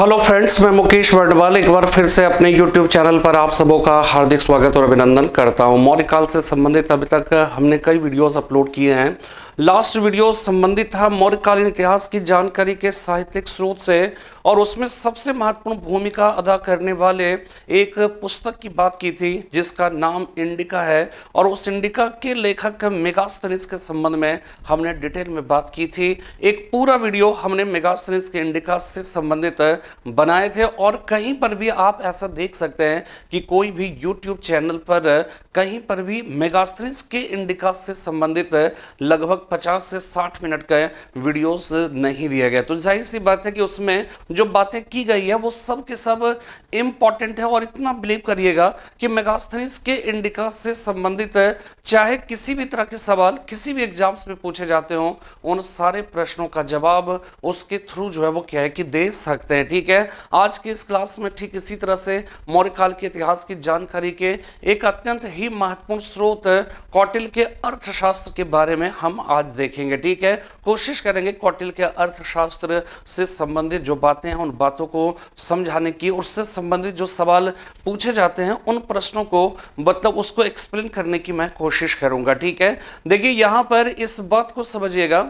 Hello friends, मैं मुकेश वर्डवाल एक बार फिर से अपने YouTube चैनल पर आप सबों का हार्दिक स्वागत और अभिनंदन करता हूं। मौर्य काल से संबंधित अभी तक हमने कई वीडियोस अपलोड किए हैं। लास्ट वीडियो संबंधित था मौर्यकालीन इतिहास की जानकारी के साहित्यिक स्रोत से, और उसमें सबसे महत्वपूर्ण भूमिका अदा करने वाले एक पुस्तक की बात की थी जिसका नाम इंडिका है, और उस इंडिका के लेखक मेगास्थनीज के संबंध में हमने डिटेल में बात की थी। एक पूरा वीडियो हमने मेगास्थनीज के इंडिका से संबंधित बनाए थे, और कहीं पर भी आप ऐसा देख सकते हैं कि कोई भी YouTube चैनल पर कहीं पर भी मेगास्थनीज के इंडिका से संबंधित लगभग 50 से 60 मिनट का वीडियोस नहीं दिया गया। तो जाहिर सी बात है कि उसमें जो बातें की गई है वो सब के सब इंपॉर्टेंट है, और इतना बिलीव करिएगा कि मेगास्थनीज के इंडिका से संबंधित चाहे किसी भी तरह के सवाल किसी भी एग्जाम्स में पूछे जाते हो, उन सारे प्रश्नों का जवाब उसके थ्रू जो है वो क्या है कि दे सकते हैं। ठीक है, आज की इस क्लास में ठीक इसी तरह से मौर्य काल के इतिहास की जानकारी के एक अत्यंत ही महत्वपूर्ण स्रोत कौटिल्य के अर्थशास्त्र के बारे में हम आज देखेंगे। ठीक है, कोशिश करेंगे कौटिल्य के अर्थशास्त्र से संबंधित जो बातें हैं उन बातों को समझाने की, उससे संबंधित जो सवाल पूछे जाते हैं उन प्रश्नों को मतलब उसको एक्सप्लेन करने की मैं कोशिश करूंगा। ठीक है, देखिए यहां पर इस बात को समझिएगा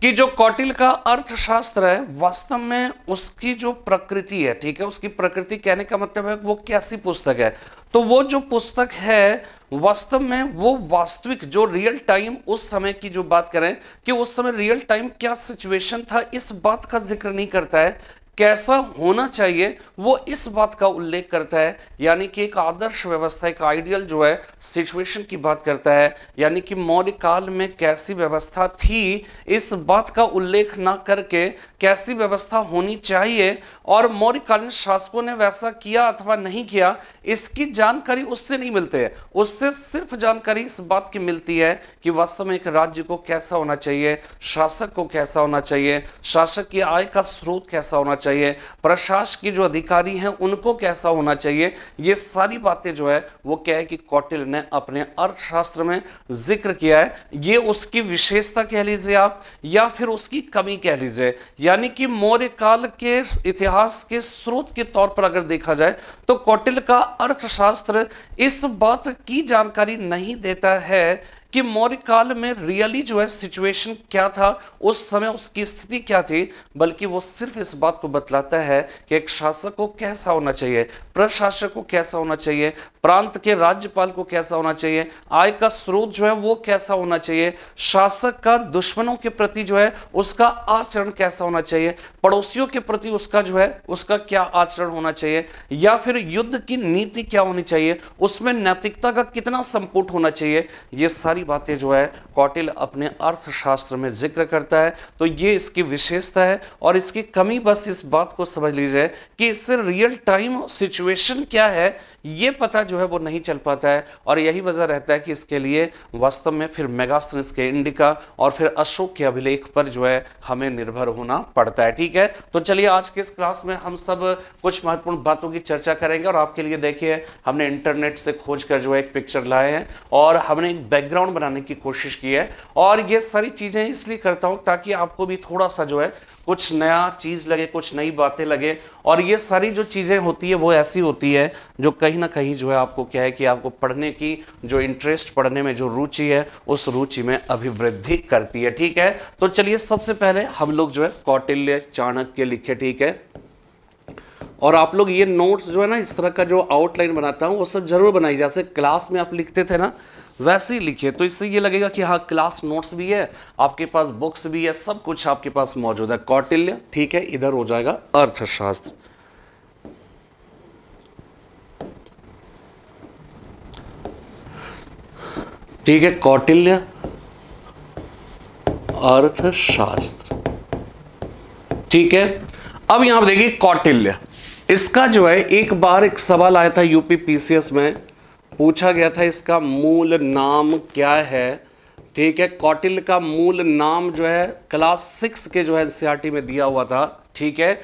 कि जो कौटिल्य का अर्थशास्त्र है वास्तव में उसकी जो प्रकृति है, ठीक है, उसकी प्रकृति कहने का मतलब है वो कैसी पुस्तक है। तो वो जो पुस्तक है वास्तव में वो वास्तविक जो रियल टाइम उस समय की जो बात करें कि उस समय रियल टाइम क्या सिचुएशन था इस बात का जिक्र नहीं करता है, कैसा होना चाहिए वो इस बात का उल्लेख करता है। यानी कि एक आदर्श व्यवस्था, एक आइडियल जो है सिचुएशन की बात करता है, यानी कि मौर्य काल में कैसी व्यवस्था थी इस बात का उल्लेख ना करके कैसी व्यवस्था होनी चाहिए और मौर्यकालीन शासकों ने वैसा किया अथवा नहीं किया इसकी जानकारी उससे नहीं मिलती है। उससे सिर्फ जानकारी इस बात की मिलती है कि वास्तव में एक राज्य को कैसा होना चाहिए, शासक को कैसा होना चाहिए, शासक की आय का स्रोत कैसा होना चाहिए, प्रशासन के जो अधिकारी हैं उनको कैसा होना चाहिए। ये सारी बातें जो है वो क्या है कि कौटिल्य ने अपने अर्थशास्त्र में जिक्र किया है। ये उसकी विशेषता कह लीजिए आप या फिर उसकी कमी कह लीजिए। यानी कि मौर्य काल के इतिहास के स्रोत के तौर पर अगर देखा जाए तो कौटिल्य का अर्थशास्त्र इस बात की जानकारी नहीं देता है कि मौर्य काल में रियली जो है सिचुएशन क्या था, उस समय उसकी स्थिति क्या थी, बल्कि वो सिर्फ इस बात को बतलाता है कि एक शासक को कैसा होना चाहिए, प्रशासक को कैसा होना चाहिए, प्रांत के राज्यपाल को कैसा होना चाहिए, आय का स्रोत जो है वो कैसा होना चाहिए, शासक का दुश्मनों के प्रति जो है उसका आचरण कैसा होना चाहिए, पड़ोसियों के प्रति उसका जो है उसका क्या आचरण होना चाहिए, या फिर युद्ध की नीति क्या होनी चाहिए, उसमें नैतिकता का कितना संपुट होना चाहिए। ये सारी बातें जो है कौटिल्य अपने अर्थशास्त्र में जिक्र करता है। तो ये इसकी विशेषता है, और इसकी कमी बस इस बात को समझ लीजिए कि इससे रियल टाइम सिचुएशन क्या है ये पता जो है वो नहीं चल पाता है, और यही वजह रहता है कि इसके लिए वास्तव में फिर मेगास्थनीज के इंडिका और फिर अशोक के अभिलेख पर जो है हमें निर्भर होना पड़ता है। ठीक है, तो चलिए आज के इस क्लास में हम सब कुछ महत्वपूर्ण बातों की चर्चा करेंगे, और आपके लिए देखिए हमने इंटरनेट से खोज कर जो है एक पिक्चर लाए हैं और हमने एक बैकग्राउंड बनाने की कोशिश की है, और ये सारी चीजें इसलिए करता हूं ताकि आपको भी थोड़ा सा जो है कुछ नया चीज लगे, कुछ नई बातें लगे। और ये सारी जो चीजें होती है वो ऐसी होती है जो कहीं ना कहीं जो है आपको क्या है कि आपको पढ़ने की जो इंटरेस्ट, पढ़ने में जो रुचि है उस रुचि में अभिवृद्धि करती है। ठीक है, तो चलिए सबसे पहले हम लोग जो है कौटिल्य चाणक्य लिखे। ठीक है, और आप लोग ये नोट्स जो है ना इस तरह का जो आउटलाइन बनाता हूं वो सब जरूर बनाइए, जैसे क्लास में आप लिखते थे ना वैसे ही लिखिए। तो इससे ये लगेगा कि हाँ क्लास नोट्स भी है, आपके पास बुक्स भी है, सब कुछ आपके पास मौजूद है। कौटिल्य, ठीक है, इधर हो जाएगा अर्थशास्त्र। ठीक है, कौटिल्य अर्थशास्त्र। ठीक है, अब यहां पर देखिए कौटिल्य, इसका जो है एक बार एक सवाल आया था यूपी पीसीएस में, पूछा गया था इसका मूल नाम क्या है। ठीक है, कौटिल्य का मूल नाम जो है क्लास 6 के जो है एनसीईआरटी में दिया हुआ था। ठीक है,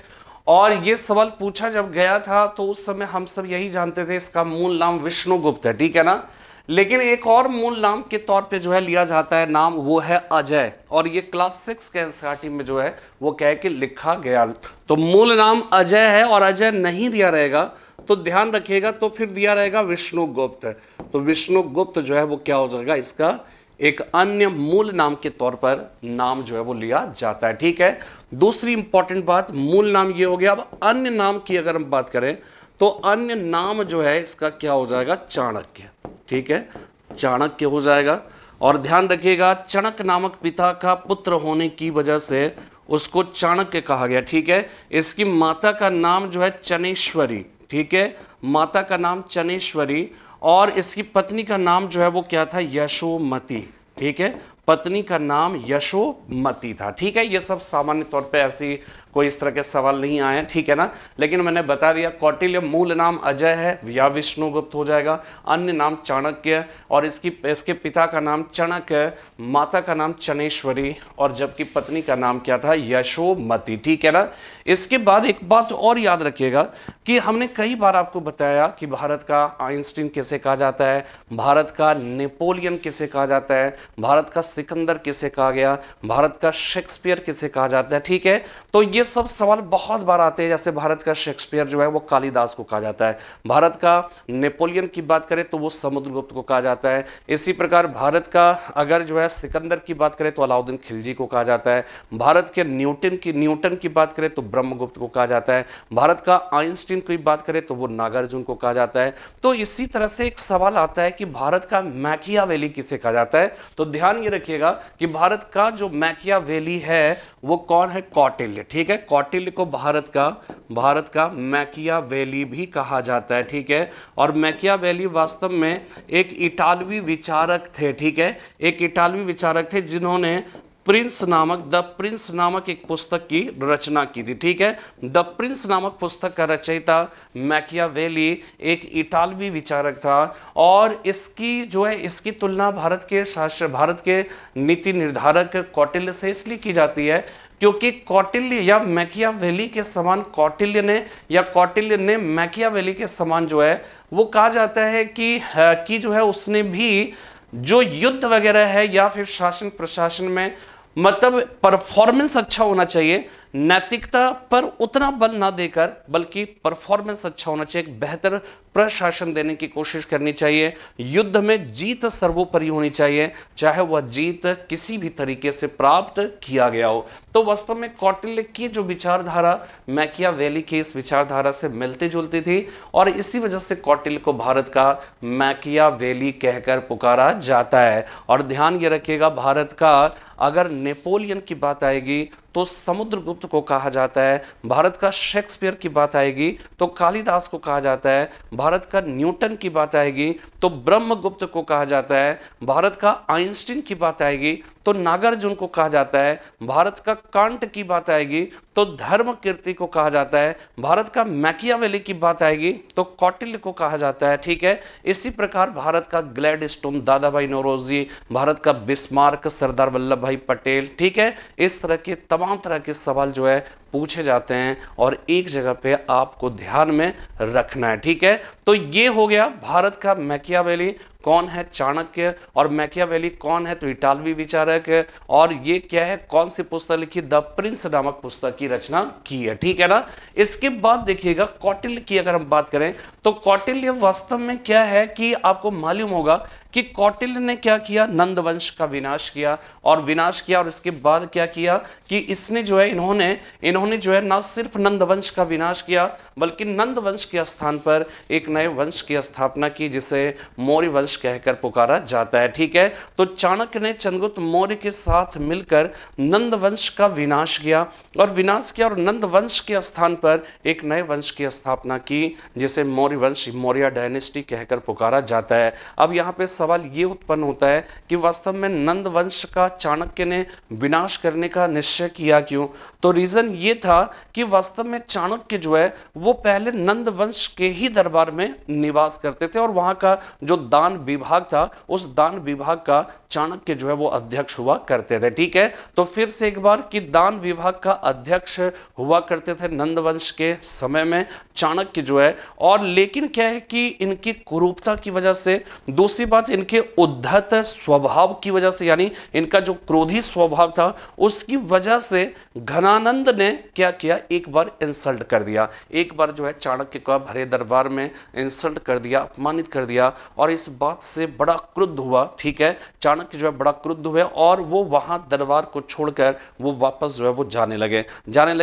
और ये सवाल पूछा जब गया था तो उस समय हम सब यही जानते थे इसका मूल नाम विष्णुगुप्त है। ठीक है ना, लेकिन एक और मूल नाम के तौर पे जो है लिया जाता है नाम, वो है अजय, और ये क्लास 6 के एनसीईआरटी में जो है वो क्या है कि लिखा गया। तो मूल नाम अजय है और अजय नहीं दिया रहेगा तो ध्यान रखिएगा, तो फिर दिया रहेगा विष्णुगुप्त। तो विष्णुगुप्त जो है वो क्या हो जाएगा, इसका एक अन्य मूल नाम के तौर पर नाम जो है वो लिया जाता है। ठीक है, दूसरी इंपॉर्टेंट बात, मूल नाम ये हो गया। अब अन्य नाम की अगर हम बात करें तो अन्य नाम जो है इसका क्या हो जाएगा, चाणक्य। ठीक है, चाणक्य हो जाएगा। और ध्यान रखिएगा, चाणक्य नामक पिता का पुत्र होने की वजह से उसको चाणक्य कहा गया। ठीक है, इसकी माता का नाम जो है चनेश्वरी। ठीक है, माता का नाम चनेश्वरी, और इसकी पत्नी का नाम जो है वो क्या था, यशोमती। ठीक है, पत्नी का नाम यशोमती था। ठीक है, ये सब सामान्य तौर पे ऐसी कोई इस तरह के सवाल नहीं आए, ठीक है ना। लेकिन मैंने बता दिया, कौटिल्य मूल नाम अजय है या विष्णुगुप्त हो जाएगा, अन्य नाम चाणक्य, और इसके पिता का नाम चाणक्य, माता का नाम चनेश्वरी, और जबकि पत्नी का नाम क्या था, यशोमती। ठीक है ना। इसके बाद एक बात और याद रखिएगा कि हमने कई बार आपको बताया कि भारत का आइंस्टीन किसे कहा जाता है, भारत का नेपोलियन किसे कहा जाता है, भारत का सिकंदर किसे कहा गया, भारत का शेक्सपियर किसे कहा जाता है। ठीक है, तो ये सब सवाल बहुत बार आते हैं। जैसे भारत का शेक्सपियर जो है वो कालिदास को कहा जाता है, भारत का नेपोलियन की बात करें तो वो समुद्रगुप्त को कहा जाता है। इसी प्रकार भारत का अगर जो है सिकंदर की बात करें तो अलाउद्दीन खिलजी को कहा जाता है, भारत के न्यूटन की बात करें तो ब्रह्मगुप्त को कहा जाता है, भारत का आइंस्टीन की बात करें तो वो नागार्जुन को कहा जाता है। तो इसी तरह से एक सवाल आता है कि भारत का मैकियावेली किसे कहा जाता है। तो ध्यान ये रखिएगा कि भारत का जो मैकियावेली है वो कौन है, कौटिल्य। ठीक है, कौटिल्य को भारत का मैकियावेली भी कहा जाता है। ठीक है, और मैकियावेली वास्तव में एक इटालवी विचारक थे। ठीक है, एक इटालवी विचारक थे जिन्होंने द प्रिंस नामक एक पुस्तक की रचना की थी। ठीक है, द प्रिंस नामक पुस्तक का रचयिता मैकियावेली एक इटालवी विचारक था, और इसकी तुलना भारत के नीति निर्धारक कौटिल्य से इसलिए की जाती है क्योंकि कौटिल्य या मैकियावेली के समान कौटिल्य ने मैकियावेली के समान जो है वो कहा जाता है कि जो है उसने भी जो युद्ध वगैरह है या फिर शासन प्रशासन में मतलब परफॉर्मेंस अच्छा होना चाहिए, नैतिकता पर उतना बल ना देकर बल्कि परफॉर्मेंस अच्छा होना चाहिए, एक बेहतर प्रशासन देने की कोशिश करनी चाहिए, युद्ध में जीत सर्वोपरि होनी चाहिए, चाहे वह जीत किसी भी तरीके से प्राप्त किया गया हो। तो वास्तव में कौटिल्य की जो विचारधारा मैकियावेली की इस विचारधारा से मिलती जुलती थी, और इसी वजह से कौटिल्य को भारत का मैकियावेली कहकर पुकारा जाता है। और ध्यान ये रखिएगा, भारत का अगर नेपोलियन की बात आएगी तो समुद्रगुप्त को कहा जाता है, भारत का शेक्सपियर की बात आएगी तो कालिदास को कहा जाता है, भारत का न्यूटन की बात आएगी तो ब्रह्मगुप्त को कहा जाता है, भारत का आइंस्टीन की बात आएगी तो नागार्जुन को कहा जाता है, भारत का कांट की बात आएगी तो धर्मकीर्ति को कहा जाता है, भारत का मैकियावेली की बात आएगी तो कौटिल्य को कहा जाता है। ठीक है, इसी प्रकार भारत का ग्लैडस्टोन दादा भाई नौरोजी, भारत का बिस्मार्क सरदार वल्लभ भाई पटेल। ठीक है, इस तरह के तमाम तरह के सवाल जो है पूछे जाते हैं और एक जगह पे आपको ध्यान में रखना है। ठीक है, तो ये हो गया भारत का मैकियावेली कौन है, चाणक्य, और मैकियावेली कौन है तो इटालवी विचारक है, और ये क्या है, कौन सी पुस्तक लिखी, द प्रिंस नामक पुस्तक की रचना की है। ठीक है ना। इसके बाद देखिएगा कौटिल्य की अगर हम बात करें तो कौटिल्य वास्तव में क्या है कि आपको मालूम होगा कि कौटिल्य ने क्या किया, नंद वंश का विनाश किया, और इसके बाद क्या किया कि इन्होंने जो है ना सिर्फ नंद वंश का विनाश किया बल्कि नंद वंश के स्थान पर एक नए वंश की स्थापना की जिसे मौर्य वंश कहकर पुकारा जाता है। ठीक है, तो चाणक्य ने चंद्रगुप्त मौर्य के साथ मिलकर नंद वंश का विनाश किया और नंद वंश के स्थान पर एक नए वंश की स्थापना की जिसे मौर्य वंश, मौर्य डायनेस्टी कहकर पुकारा जाता है। अब यहाँ पे सवाल ये उत्पन्न होता है कि वास्तव में नंद वंश का चाणक्य ने विनाश करने का निश्चय किया क्यों? तो रीजन ये था कि वास्तव में चाणक्य जो है वो पहले नंद वंश के ही दरबार में निवास करते थे और वहां का जो दान विभाग था उस दान विभाग का चाणक्य जो है वो अध्यक्ष हुआ करते थे। ठीक है, तो फिर से एक बार कि दान विभाग का अध्यक्ष हुआ करते थे नंद वंश के समय में चाणक्य जो है, और लेकिन क्या है कि इनकी कुरूपता की वजह से, दूसरी बात इनके उद्धत स्वभाव की वजह से, यानी इनका जो क्रोधी स्वभाव था उसकी वजह से घनानंद ने क्या किया, एक बार इंसल्ट कर दिया, एक बार जो है चाणक्य का भरे दरबार में इंसल्ट कर दिया, अपमानित कर दिया। और इस बात से बड़ा क्रुद्ध हुआ, ठीक है, चाणक्य जो है बड़ा क्रुद्ध हुए और वो वहां दरबार को छोड़कर वो वापस जो है वो जाने लगे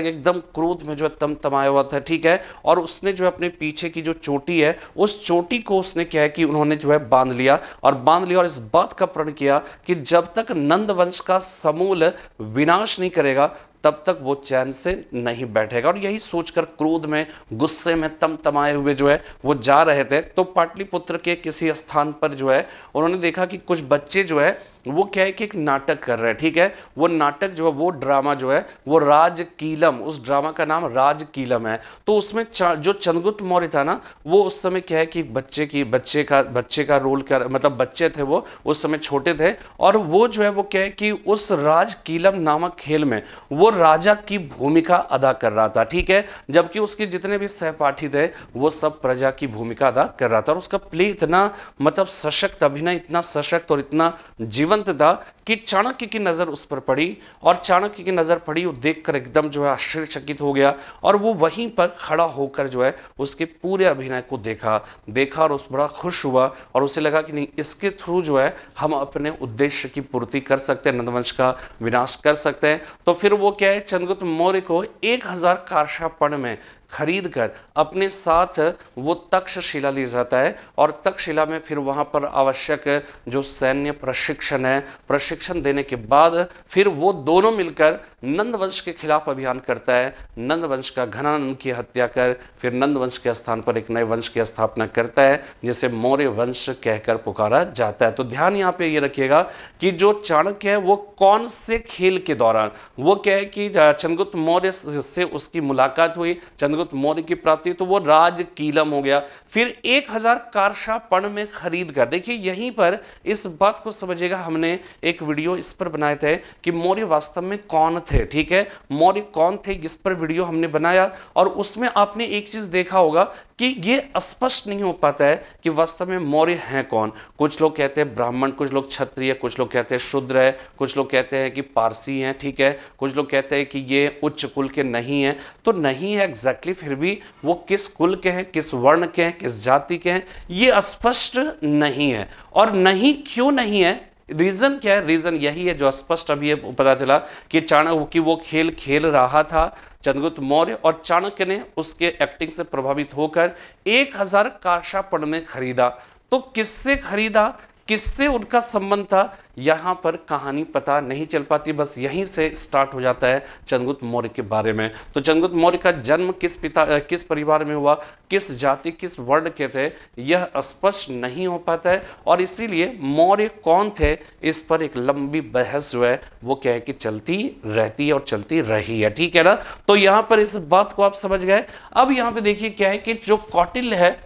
एकदम क्रोध में जो है तमतमाया हुआ था, ठीक है। और उसने जो है अपने पीछे की जो चोटी है उस चोटी को उसने क्या है कि उन्होंने जो है बांध लिया और इस बात का प्रण किया कि जब तक नंद वंश का समूल विनाश नहीं करेगा तब तक वो चैन से नहीं बैठेगा। और यही सोचकर क्रोध में, गुस्से में तमतमाए हुए जो है वो जा रहे थे, तो पाटलिपुत्र के किसी स्थान पर जो है उन्होंने देखा कि कुछ बच्चे जो है वो क्या है कि एक नाटक कर रहे हैं, ठीक है। वो नाटक जो है, वो ड्रामा जो है वो राजकीलम, उस ड्रामा का नाम राजकीलम है। तो उसमें जो चंद्रगुप्त मौर्य था ना, वो उस समय क्या है कि बच्चे का रोल कर, मतलब बच्चे थे वो उस समय छोटे थे, और वो जो है वो क्या है कि उस राजकीलम नामक खेल में वो राजा की भूमिका अदा कर रहा था, ठीक है। जबकि उसके जितने भी सहपाठी थे वो सब प्रजा की भूमिका अदा कर रहा था। और उसका प्ले इतना मतलब सशक्त, अभिनय इतना सशक्त और इतना जीवन था कि चाणक्य की नजर उस पर पड़ी, और चाणक्य की नजर पड़ी, वो देखकर एकदम जो है आश्चर्यचकित हो गया, और वो वहीं पर खड़ा होकर जो है उसके पूरे अभिनय को देखा और उस बड़ा खुश हुआ, और उसे लगा कि नहीं, इसके थ्रू जो है हम अपने उद्देश्य की पूर्ति कर सकते हैं, नंदवंश का विनाश कर सकते हैं। तो फिर वो क्या है, चंद्रगुप्त मौर्य को 1000 कार्षापण में खरीद कर अपने साथ वो तक्षशिला ले जाता है, और तक्षशिला में फिर वहां पर आवश्यक जो सैन्य प्रशिक्षण देने के बाद फिर वो दोनों मिलकर नंदवंश के खिलाफ अभियान करता है। नंदवंश का, घनानंद की हत्या कर फिर नंदवंश के स्थान पर एक नए वंश की स्थापना करता है, जिसे मौर्य वंश कहकर पुकारा जाता है। तो ध्यान यहाँ पे ये रखिएगा कि जो चाणक्य है वो कौन से खेल के दौरान, वो क्या है कि चंद्रगुप्त मौर्य से उसकी मुलाकात हुई, चंद्रगुप्त मौर्य की प्राप्ति, तो वो राजकीलम हो गया। फिर 1000 कार्षापण में खरीद कर, देखिए यहीं पर इस बात को समझिएगा, हमने एक वीडियो इस पर बनाए थे कि मौर्य वास्तव में कौन थे, ठीक है, मौर्य कौन थे, इस पर वीडियो हमने बनाया। और उसमें आपने एक चीज देखा होगा कि ये स्पष्ट नहीं हो पाता है कि वास्तव में मौर्य हैं कौन। कुछ लोग कहते हैं ब्राह्मण, कुछ लोग क्षत्रिय, कुछ लोग कहते हैं शूद्र है, कुछ लोग कहते हैं कि पारसी हैं, ठीक है, कुछ लोग कहते हैं कि ये उच्च कुल के नहीं हैं। तो नहीं है एग्जैक्टली, फिर भी वो किस कुल के हैं, किस वर्ण के हैं, किस जाति के हैं, ये स्पष्ट नहीं है। और नहीं क्यों नहीं है, रीजन क्या है, रीजन यही है जो स्पष्ट अभी पता चला कि चाणक्य की वो खेल खेल रहा था चंद्रगुप्त मौर्य, और चाणक्य ने उसके एक्टिंग से प्रभावित होकर 1000 कार्षापण में खरीदा। तो किससे खरीदा, किससे उनका संबंध था, यहां पर कहानी पता नहीं चल पाती, बस यहीं से स्टार्ट हो जाता है चंद्रगुप्त मौर्य के बारे में। तो चंद्रगुप्त मौर्य का जन्म किस परिवार में हुआ, किस जाति, किस वर्ण के थे, यह स्पष्ट नहीं हो पाता है, और इसीलिए मौर्य कौन थे इस पर एक लंबी बहस जो है वो क्या है कि चलती रहती है और चलती रही है, ठीक है ना। तो यहां पर इस बात को आप समझ गए। अब यहां पर देखिए क्या है कि जो कौटिल्य है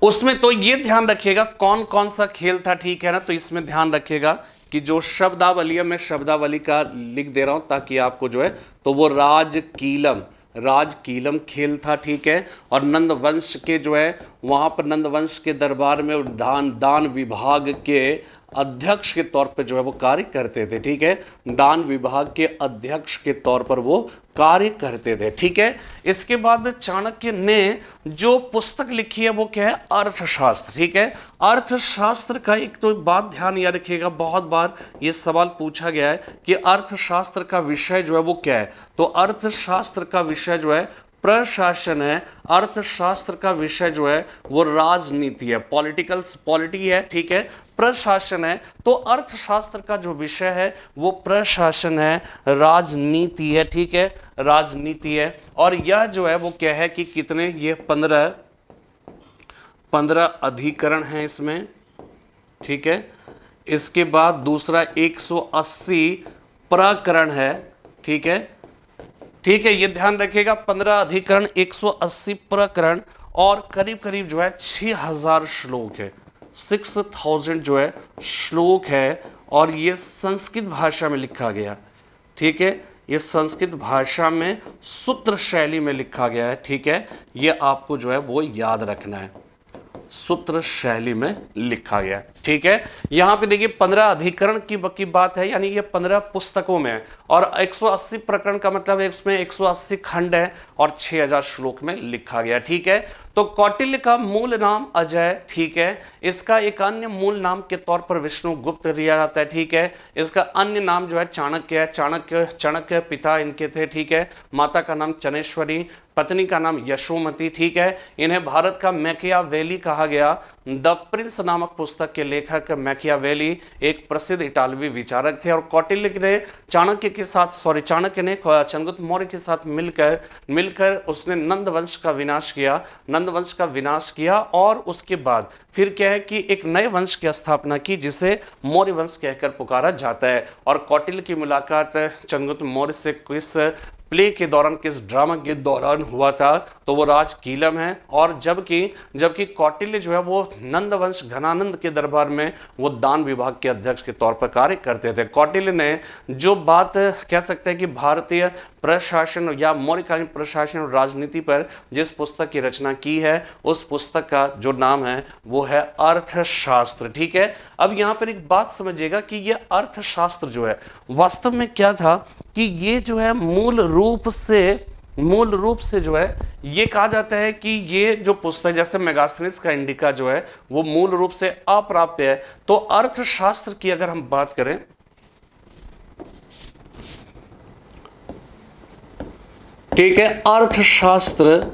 उसमें तो ये ध्यान रखिएगा कौन कौन सा खेल था, ठीक है ना। तो इसमें ध्यान रखिएगा कि जो शब्दावली है, मैं शब्दावली का लिख दे रहा हूं ताकि आपको जो है, तो वो राजकीलम खेल था, ठीक है। और नंद वंश के जो है वहां पर नंद वंश के दरबार में दान विभाग के अध्यक्ष के तौर पर जो है वो कार्य करते थे, ठीक है, दान विभाग के अध्यक्ष के तौर पर वो कार्य करते थे, ठीक है। इसके बाद चाणक्य ने जो पुस्तक लिखी है वो क्या है, अर्थशास्त्र, ठीक है। अर्थशास्त्र का एक तो बात ध्यान याद रखिएगा, बहुत बार ये सवाल पूछा गया है कि अर्थशास्त्र का विषय जो है वो क्या है। तो अर्थशास्त्र का विषय जो है प्रशासन है, अर्थशास्त्र का विषय जो है वो राजनीति है, पॉलिटी है, ठीक है, प्रशासन है। तो अर्थशास्त्र का जो विषय है वो प्रशासन है, राजनीति है, ठीक है, राजनीति है। और यह जो है वो क्या है कि कितने, ये 15 अधिकरण हैं इसमें, ठीक है। इसके बाद दूसरा 180 प्रकरण है, ठीक है, ठीक है, ये ध्यान रखिएगा, 15 अधिकरण, 180 प्रकरण, और करीब करीब जो है 6000 श्लोक है, 6000 जो है श्लोक है, और ये संस्कृत भाषा में लिखा गया, ठीक है, ये संस्कृत भाषा में सूत्र शैली में लिखा गया है। ठीक है, ये आपको जो है वो याद रखना है, सूत्र शैली में लिखा गया। ठीक है, यहां पे देखिए 15 अधिकरण की बात है, यानी ये 15 पुस्तकों में है, और 180 प्रकरण का मतलब है उसमें 180 खंड है और 6000 श्लोक में लिखा गया। ठीक है, तो कौटिल्य का मूल नाम अजय। ठीक है, इसका एक अन्य मूल नाम के तौर पर विष्णुगुप्त लिया जाता है। ठीक है, इसका अन्य नाम जो है चाणक्य है। चाणक्य पिता इनके थे। ठीक है, माता का नाम चनेश्वरी, पत्नी का नाम यशोमती। ठीक है, इन्हें भारत का मैकियावेली कहा गया। द प्रिंस नामक पुस्तक के लेखक मैकियावेली एक प्रसिद्ध इटालवी विचारक थे, और कौटिल्य ने चाणक्य ने चंद्रगुप्त मौर्य के साथ मिलकर उसने नंद वंश का विनाश किया, और उसके बाद फिर क्या है कि एक नए वंश की स्थापना की जिसे मौर्य वंश कहकर पुकारा जाता है। और कौटिल्य की मुलाकात चंद्रगुप्त मौर्य से किस प्ले के दौरान, किस ड्रामा के दौरान हुआ था, तो वो राज कीलम है। और जबकि कौटिल्य जो है वो नंदवंश घनानंद के दरबार में वो दान विभाग के अध्यक्ष के तौर पर कार्य करते थे। कौटिल्य ने जो बात कह सकते हैं कि भारतीय प्रशासन या मौर्यकालीन प्रशासन और राजनीति पर जिस पुस्तक की रचना की है, उस पुस्तक का जो नाम है वो है अर्थशास्त्र। ठीक है, अब यहाँ पर एक बात समझिएगा कि ये अर्थशास्त्र जो है वास्तव में क्या था, कि ये जो है मूल रूप से जो है ये कहा जाता है कि ये जो पुस्तक, जैसे मेगास्थनीज का इंडिका जो है वो मूल रूप से अप्राप्य है। तो अर्थशास्त्र की अगर हम बात करें, ठीक है, अर्थशास्त्र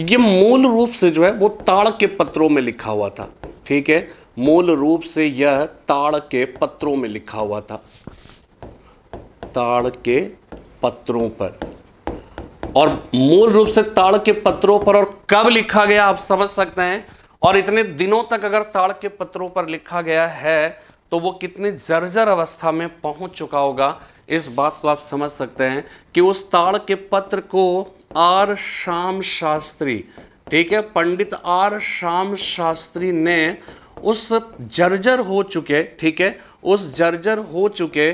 ये मूल रूप से जो है वो ताड़ के पत्रों में लिखा हुआ था। ठीक है, मूल रूप से यह ताड़ के पत्रों में लिखा हुआ था, ताड़ के पत्रों पर। और मूल रूप से ताड़ के पत्रों पर, और कब लिखा गया आप समझ सकते हैं। और इतने दिनों तक अगर ताड़ के पत्रों पर लिखा गया है तो वो कितनी जर्जर अवस्था में पहुंच चुका होगा, इस बात को आप समझ सकते हैं कि उस ताड़ के पत्र को आर श्याम शास्त्री, ठीक है, पंडित आर श्याम शास्त्री ने उस जर्जर हो चुके, ठीक है, उस जर्जर हो चुके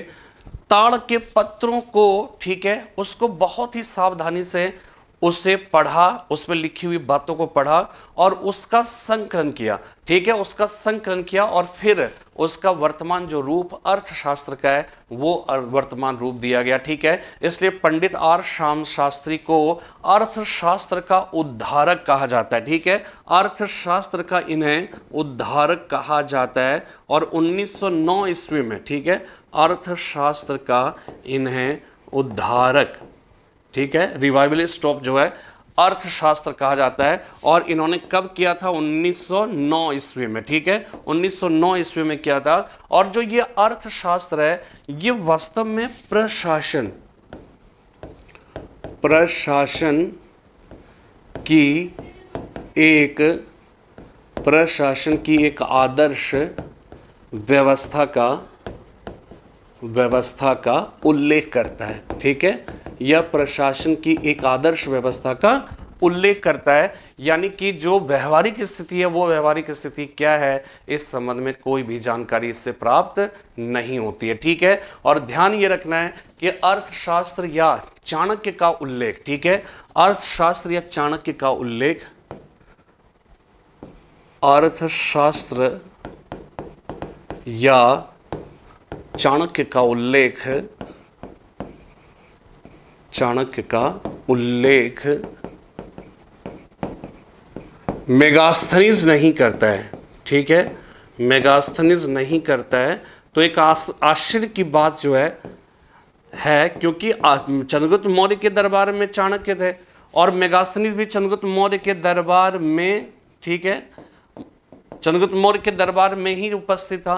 ताड़ के पत्रों को, ठीक है, उसको बहुत ही सावधानी से उसे पढ़ा, उसमें लिखी हुई बातों को पढ़ा और उसका संकलन किया। ठीक है, उसका संकलन किया और फिर उसका वर्तमान जो रूप अर्थशास्त्र का है वो वर्तमान रूप दिया गया। ठीक है, इसलिए पंडित आर श्याम शास्त्री को अर्थशास्त्र का उद्धारक कहा जाता है। ठीक है, अर्थशास्त्र का इन्हें उद्धारक कहा जाता है। और 1909 ईस्वी में, ठीक है, अर्थशास्त्र का इन्हें उद्धारक, ठीक है, रिवाइवलिस्ट ऑफ जो है अर्थशास्त्र कहा जाता है। और इन्होंने कब किया था? 1909 ईस्वी में। ठीक है, 1909 ईस्वी में किया था। और जो ये अर्थशास्त्र है ये वास्तव में प्रशासन की एक आदर्श व्यवस्था का उल्लेख करता है। ठीक है, यह प्रशासन की एक आदर्श व्यवस्था का उल्लेख करता है, यानी कि जो व्यवहारिक स्थिति है वो व्यवहारिक स्थिति क्या है इस संबंध में कोई भी जानकारी इससे प्राप्त नहीं होती है। ठीक है, और ध्यान ये रखना है कि अर्थशास्त्र या चाणक्य का उल्लेख, ठीक है, अर्थशास्त्र या चाणक्य का उल्लेख, अर्थशास्त्र या चाणक्य का उल्लेख मेगास्थनीज नहीं करता है। ठीक है, मेगास्थनीज नहीं करता है। तो एक आश्चर्य की बात जो है क्योंकि चंद्रगुप्त मौर्य के दरबार में चाणक्य थे और मेगास्थनीज भी चंद्रगुप्त मौर्य के दरबार में, ठीक है, चंद्रगुप्त मौर्य के दरबार में ही उपस्थित था।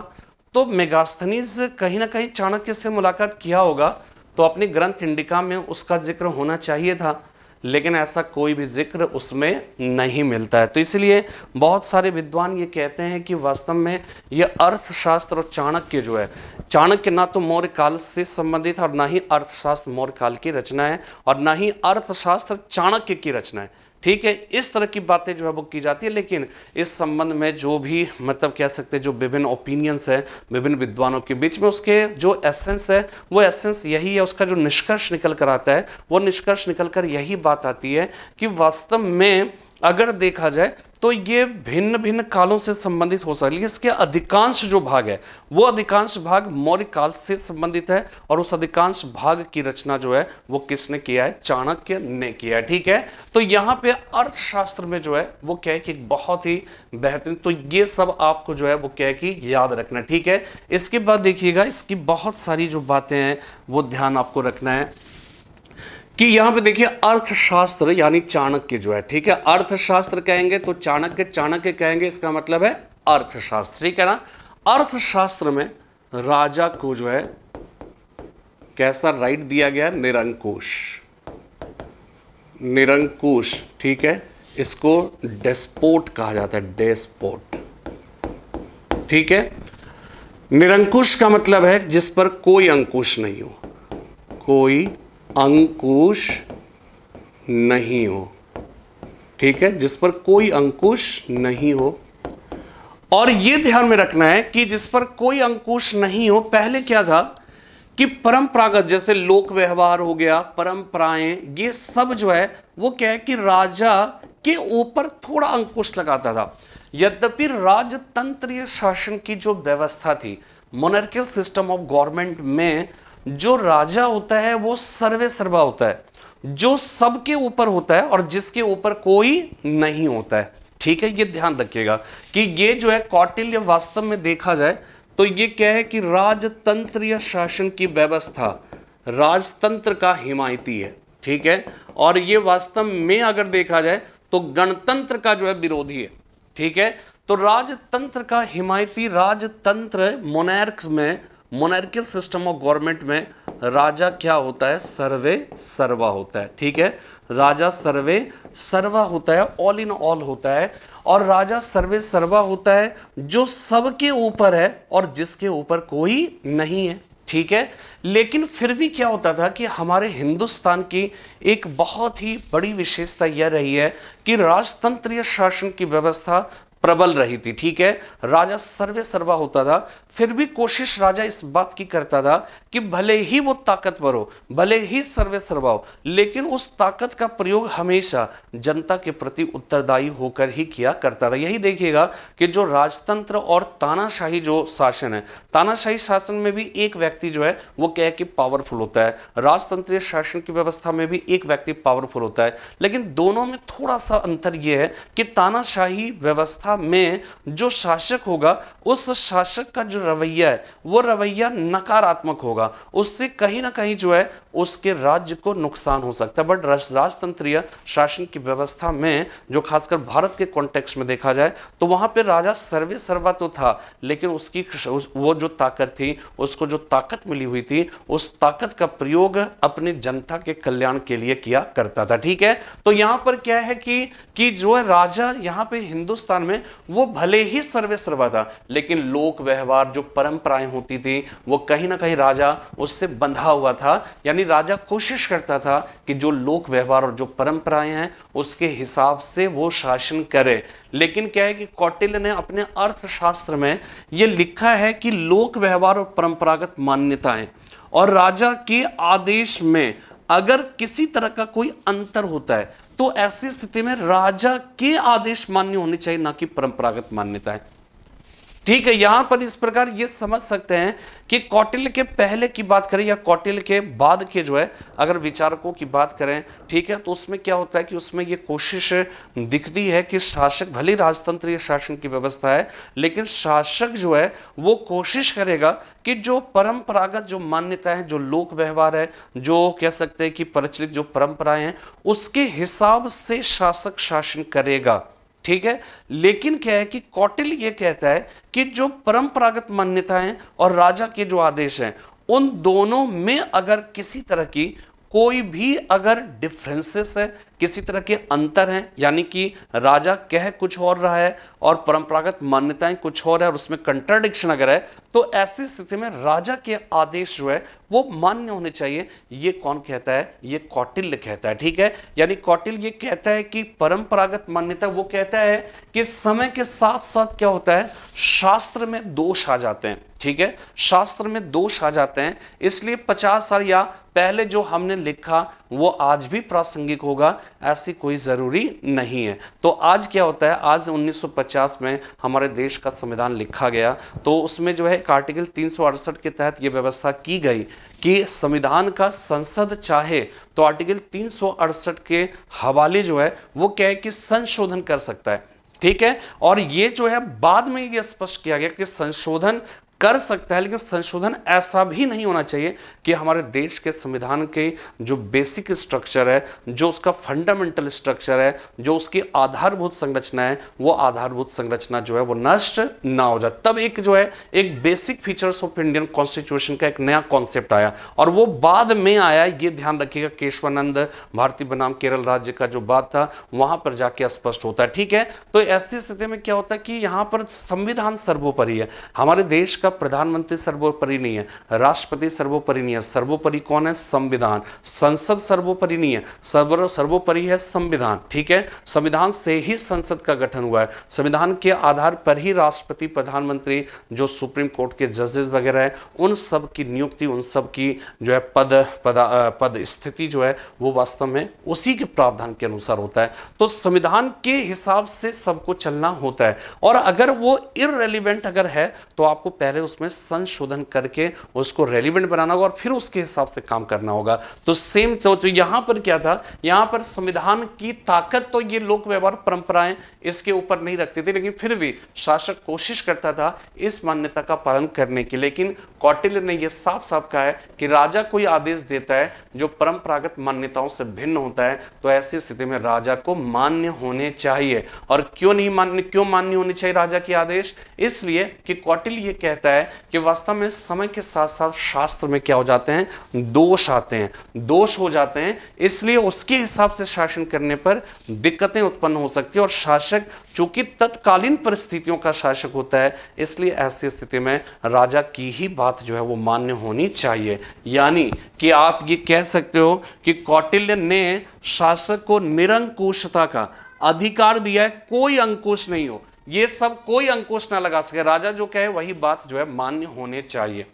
तो मेगास्थनीज कहीं ना कहीं चाणक्य से मुलाकात किया होगा, तो अपने ग्रंथ इंडिका में उसका जिक्र होना चाहिए था, लेकिन ऐसा कोई भी जिक्र उसमें नहीं मिलता है। तो इसलिए बहुत सारे विद्वान ये कहते हैं कि वास्तव में ये अर्थशास्त्र और चाणक्य जो है, चाणक्य ना तो मौर्य काल से संबंधित और ना ही अर्थशास्त्र मौर्य काल की रचना है और ना ही अर्थशास्त्र चाणक्य की रचना है। ठीक है, इस तरह की बातें जो है वो की जाती है। लेकिन इस संबंध में जो भी मतलब कह सकते हैं जो विभिन्न ओपिनियंस है विभिन्न विद्वानों के बीच में, उसके जो एसेंस है वो एसेंस यही है, उसका जो निष्कर्ष निकल कर आता है वो निष्कर्ष निकल कर यही बात आती है कि वास्तव में अगर देखा जाए तो ये भिन्न भिन्न कालों से संबंधित हो सकती है। इसके अधिकांश जो भाग है वो अधिकांश भाग मौर्य काल से संबंधित है, और उस अधिकांश भाग की रचना जो है वो किसने किया है? चाणक्य ने किया है। ठीक है, तो यहाँ पे अर्थशास्त्र में जो है वो क्या है कि बहुत ही बेहतरीन, तो ये सब आपको जो है वो क्या है कि याद रखना। ठीक है, इसके बाद देखिएगा इसकी बहुत सारी जो बातें हैं वो ध्यान आपको रखना है कि यहां पे देखिए अर्थशास्त्र यानी चाणक्य जो है, ठीक है, अर्थशास्त्र कहेंगे तो चाणक्य, चाणक्य कहेंगे इसका मतलब है अर्थशास्त्र। ठीक है ना, अर्थशास्त्र में राजा को जो है कैसा राइट दिया गया? निरंकुश, निरंकुश। ठीक है, इसको डेस्पोट कहा जाता है, डेस्पोट। ठीक है, निरंकुश का मतलब है जिस पर कोई अंकुश नहीं हो, कोई अंकुश नहीं हो। ठीक है, जिस पर कोई अंकुश नहीं हो। और यह ध्यान में रखना है कि जिस पर कोई अंकुश नहीं हो, पहले क्या था कि परंपरागत जैसे लोक व्यवहार हो गया, परंपराएं, ये सब जो है वो क्या है कि राजा के ऊपर थोड़ा अंकुश लगाता था। यद्यपि राजतंत्रीय शासन की जो व्यवस्था थी, मोनार्कियल सिस्टम ऑफ गवर्नमेंट में जो राजा होता है वो सर्वे सर्वा होता है, जो सबके ऊपर होता है और जिसके ऊपर कोई नहीं होता है। ठीक है, ये ध्यान रखिएगा कि ये जो है कौटिल्य वास्तव में देखा जाए तो ये क्या है कि राजतंत्रीय शासन की व्यवस्था राजतंत्र का हिमायती है। ठीक है, और ये वास्तव में अगर देखा जाए तो गणतंत्र का जो है विरोधी है। ठीक है, तो राजतंत्र का हिमायती, राजतंत्र मोनार्क्स में, मोनार्कियल सिस्टम ऑफ गवर्नमेंट में राजा क्या होता है? सर्वे सर्वा होता है। ठीक है, राजा सर्वे सर्वा होता है, ऑल इन ऑल होता है, और राजा सर्वे सर्वा होता है जो सबके ऊपर है और जिसके ऊपर कोई नहीं है। ठीक है, लेकिन फिर भी क्या होता था कि हमारे हिंदुस्तान की एक बहुत ही बड़ी विशेषता यह रही है कि राजतंत्रीय शासन की व्यवस्था प्रबल रही थी। ठीक है, राजा सर्वे सर्वा होता था, फिर भी कोशिश राजा इस बात की करता था कि भले ही वो ताकतवर हो, भले ही सर्वे सर्वा हो, लेकिन उस ताकत का प्रयोग हमेशा जनता के प्रति उत्तरदायी होकर ही किया करता था। यही देखिएगा कि जो राजतंत्र और तानाशाही जो शासन है, तानाशाही शासन में भी एक व्यक्ति जो है वो क्या है कि पावरफुल होता है, राजतंत्रीय शासन की व्यवस्था में भी एक व्यक्ति पावरफुल होता है, लेकिन दोनों में थोड़ा सा अंतर यह है कि तानाशाही व्यवस्था में जो शासक होगा उस शासक का जो रवैया है वो रवैया नकारात्मक होगा, उससे कहीं ना कहीं जो है उसके राज्य को नुकसान हो सकता है। बट राजतंत्रीय शासन की व्यवस्था में जो खासकर भारत के कॉन्टेक्स्ट में देखा जाए तो वहां पे राजा सर्वे सर्वा तो था, लेकिन उसकी वो जो ताकत थी, उसको जो ताकत मिली हुई थी, उस ताकत का प्रयोग अपने जनता के कल्याण के लिए किया करता था। ठीक है, तो यहां पर क्या है कि जो है राजा यहां पे हिंदुस्तान में वो भले ही सर्वे सर्वा था, लेकिन लोक व्यवहार जो परंपराएं होती थी वो कहीं ना कहीं राजा उससे बंधा हुआ था। यानी राजा कोशिश करता था कि जो लोक व्यवहार और जो परंपराएं हैं उसके हिसाब से वो शासन करे। लेकिन क्या है कि कौटिल्य ने अपने अर्थशास्त्र में ये लिखा है कि लोक व्यवहार और परंपरागत मान्यताएं और राजा के आदेश में अगर किसी तरह का कोई अंतर होता है तो ऐसी स्थिति में राजा के आदेश मान्य होने चाहिए, ना कि परंपरागत मान्यताएं। ठीक है, यहां पर इस प्रकार ये समझ सकते हैं कि कौटिल्य के पहले की बात करें या कौटिल्य के बाद के जो है अगर विचारकों की बात करें, ठीक है, तो उसमें क्या होता है कि उसमें ये कोशिश दिखती है कि शासक भले राजतंत्रीय शासन की व्यवस्था है, लेकिन शासक जो है वो कोशिश करेगा कि जो परंपरागत जो मान्यताएं हैं, जो लोक व्यवहार है, जो कह सकते हैं कि प्रचलित जो परंपराएं हैं, उसके हिसाब से शासक शासन करेगा। ठीक है, लेकिन क्या है कि कौटिल्य ये कहता है कि जो परंपरागत मान्यताएं और राजा के जो आदेश हैं उन दोनों में अगर किसी तरह की कोई भी अगर डिफरेंसेस है किसी तरह के अंतर हैं, यानी कि राजा कह कुछ और रहा है और परंपरागत मान्यताएं कुछ और है और उसमें कंट्राडिक्शन अगर है, तो ऐसी स्थिति में राजा के आदेश जो है वो मान्य होने चाहिए। ये कौन कहता है? ये कौटिल्य कहता है। ठीक है, यानी कौटिल्य ये कहता है कि परंपरागत मान्यता, वो कहता है कि समय के साथ साथ क्या होता है, शास्त्र में दोष आ जाते हैं। ठीक है, शास्त्र में दोष आ जाते हैं, इसलिए 50 साल या पहले जो हमने लिखा वो आज भी प्रासंगिक होगा, ऐसी कोई जरूरी नहीं है। तो आज क्या होता है, आज 1950 में हमारे देश का संविधान लिखा गया, तो उसमें जो है आर्टिकल 368 के तहत ये व्यवस्था की गई कि संविधान का संसद चाहे तो आर्टिकल 368 के हवाले जो है वो क्या है कि संशोधन कर सकता है। ठीक है, और ये जो है बाद में ये स्पष्ट किया गया कि संशोधन कर सकता है, लेकिन संशोधन ऐसा भी नहीं होना चाहिए कि हमारे देश के संविधान के जो बेसिक स्ट्रक्चर है, जो उसका फंडामेंटल स्ट्रक्चर है, जो उसकी आधारभूत संरचना है, वो आधारभूत संरचना जो है वो नष्ट ना हो जाए। तब एक जो है एक basic features of Indian constitution का एक नया कॉन्सेप्ट आया, और वो बाद में आया, ये ध्यान रखिएगा, केशवानंद भारती बनाम केरल राज्य का जो बात था वहां पर जाके स्पष्ट होता है। ठीक है, तो ऐसी स्थिति में क्या होता है कि यहां पर संविधान सर्वोपरि है, हमारे देश का प्रधानमंत्री सर्वोपरि नहीं है, राष्ट्रपति सर्वोपरि नहीं है, सर्वोपरि कौन है? संविधान। संसद सर्वोपरि नहीं है, सर्वोपरि है संविधान। ठीक है, संविधान से ही संसद का गठन हुआ है, संविधान के आधार पर ही राष्ट्रपति, प्रधानमंत्री, जो सुप्रीम कोर्ट के जजेस वगैरह है, उन सब की नियुक्ति, उन सब की जो है पद स्थिति जो है वो वास्तव में उसी के प्रावधान के अनुसार होता है। तो संविधान के हिसाब से सबको चलना होता है, और अगर वो इररेलीवेंट अगर है तो आपको पहले उसमें संशोधन करके उसको रेलिवेंट बनाना होगा और फिर उसके हिसाब से काम करना होगा। तो सेम तो यहां पर क्या था, यहां पर संविधान की ताकत तो ये लोक व्यवहार परंपराएं इसके ऊपर नहीं रखते थे, लेकिन फिर भी शासक कोशिश करता था इस मान्यता का पालन करने की। लेकिन कौटिल्य ने यह साफ साफ कहा है कि राजा कोई आदेश देता है जो परंपरागत मान्यताओं से भिन्न होता है, तो ऐसी स्थिति में राजा को मान्य होने चाहिए। और क्यों मान्य होने चाहिए राजा के आदेश? इसलिए कि कौटिल्य ये कहता है कि वास्तव में समय के साथ साथ शास्त्र में क्या हो जाते हैं, दोष आते हैं, दोष हो जाते हैं, इसलिए उसके हिसाब से शासन करने पर दिक्कतें उत्पन्न हो सकती है। और शासक चूंकि तत्कालीन परिस्थितियों का शासक होता है, इसलिए ऐसी स्थिति में राजा की ही बात जो है वो मान्य होनी चाहिए। यानी कि आप ये कह सकते हो कि कौटिल्य ने शासक को निरंकुशता का अधिकार दिया है, कोई अंकुश नहीं हो, ये सब कोई अंकुश ना लगा सके, राजा जो कहे वही बात जो है मान्य होने चाहिए।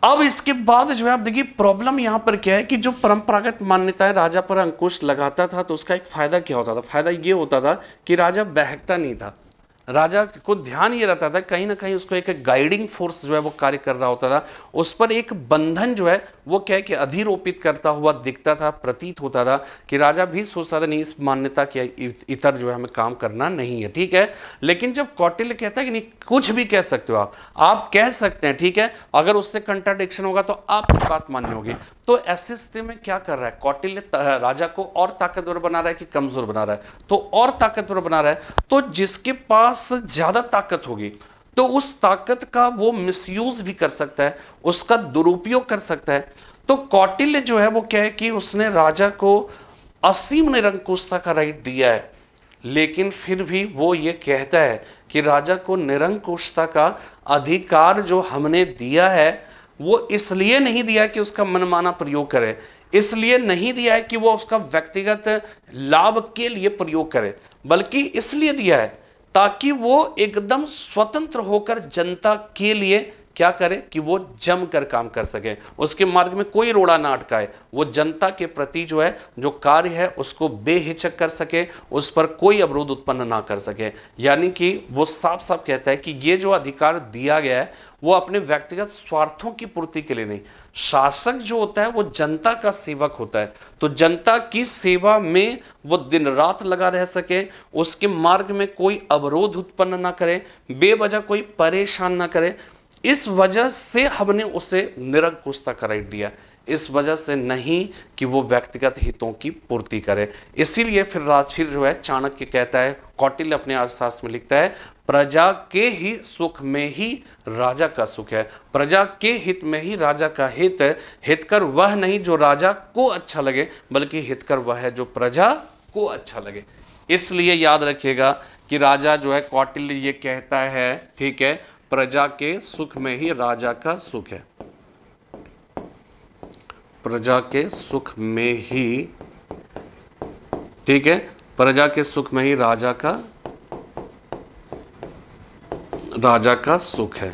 अब इसके बाद जो है आप देखिए प्रॉब्लम यहां पर क्या है कि जो परंपरागत मान्यताएं राजा पर अंकुश लगाता था, तो उसका एक फायदा क्या होता था? फायदा ये होता था कि राजा बहकता नहीं था, राजा को ध्यान ये रहता था कहीं ना कहीं उसको एक गाइडिंग फोर्स जो है वो कार्य कर रहा होता था, उस पर एक बंधन जो है वो क्या है कि अधिरोपित करता हुआ दिखता था, प्रतीत होता था कि राजा भी सोचता था नहीं इस मान्यता के इतर जो है हमें काम करना नहीं है। ठीक है, लेकिन जब कौटिल्य कहता है कि नहीं कुछ भी कह सकते हो आप कह सकते हैं, ठीक है, अगर उससे कंट्राडिक्शन होगा तो आपकी बात मान्य होगी। तो ऐसी स्थिति में क्या कर रहा है कौटिल्य? राजा को और ताकतवर बना रहा है कि कमजोर बना रहा है? तो और ताकतवर बना रहा है। तो जिसके पास ज्यादा ताकत होगी तो उस ताकत का वो मिसयूज भी कर सकता है, उसका दुरुपयोग कर सकता है। तो कौटिल्य जो है वो क्या है कि उसने राजा को असीम निरंकुशता का राइट दिया है, लेकिन फिर भी वो ये कहता है कि राजा को निरंकुशता का अधिकार जो हमने दिया है वो इसलिए नहीं दिया कि उसका मनमाना प्रयोग करे, इसलिए नहीं दिया है कि वो उसका व्यक्तिगत लाभ के लिए प्रयोग करे, बल्कि इसलिए दिया है ताकि वो एकदम स्वतंत्र होकर जनता के लिए क्या करे कि वो जमकर काम कर सके, उसके मार्ग में कोई रोड़ा ना अटकाए, वो जनता के प्रति जो है जो कार्य है उसको बेहिचक कर सके, उस पर कोई अवरोध उत्पन्न ना कर सके। यानी कि वो साफ साफ कहता है कि ये जो अधिकार दिया गया है वो अपने व्यक्तिगत स्वार्थों की पूर्ति के लिए नहीं, शासक जो होता है वो जनता का सेवक होता है, तो जनता की सेवा में वो दिन रात लगा रह सके, उसके मार्ग में कोई अवरोध उत्पन्न ना करे, बेवजह कोई परेशान ना करे। इस वजह से हमने उसे निरंकुशता का राइट दिया, इस वजह से नहीं कि वो व्यक्तिगत हितों की पूर्ति करे। इसीलिए फिर जो है चाणक्य कहता है, कौटिल्य अपने अर्थशास्त्र में लिखता है, प्रजा के ही सुख में ही राजा का सुख है। प्रजा के हित में ही राजा का हित है। हितकर वह नहीं जो राजा को अच्छा लगे, बल्कि हितकर वह है जो प्रजा को अच्छा लगे। इसलिए याद रखिएगा कि राजा जो है, कौटिल्य ये कहता है, ठीक है, प्रजा के सुख में ही राजा का सुख है। प्रजा के सुख में ही, ठीक है, प्रजा के सुख में ही राजा का सुख है,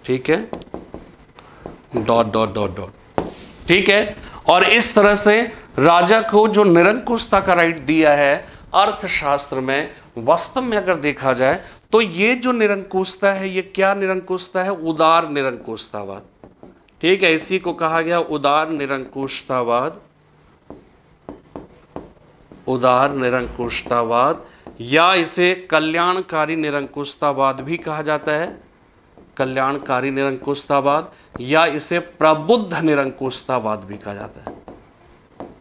ठीक है, डॉट डॉट डॉट डॉट, ठीक है। और इस तरह से राजा को जो निरंकुशता का राइट दिया है अर्थशास्त्र में, वास्तव में अगर देखा जाए तो ये जो निरंकुशता है, ये क्या निरंकुशता है? उदार निरंकुशतावाद, ठीक है। इसी को कहा गया उदार निरंकुशतावाद, उदार निरंकुशतावाद, या इसे कल्याणकारी निरंकुशतावाद भी कहा जाता है, कल्याणकारी निरंकुशतावाद, या इसे प्रबुद्ध निरंकुशतावाद भी कहा जाता है,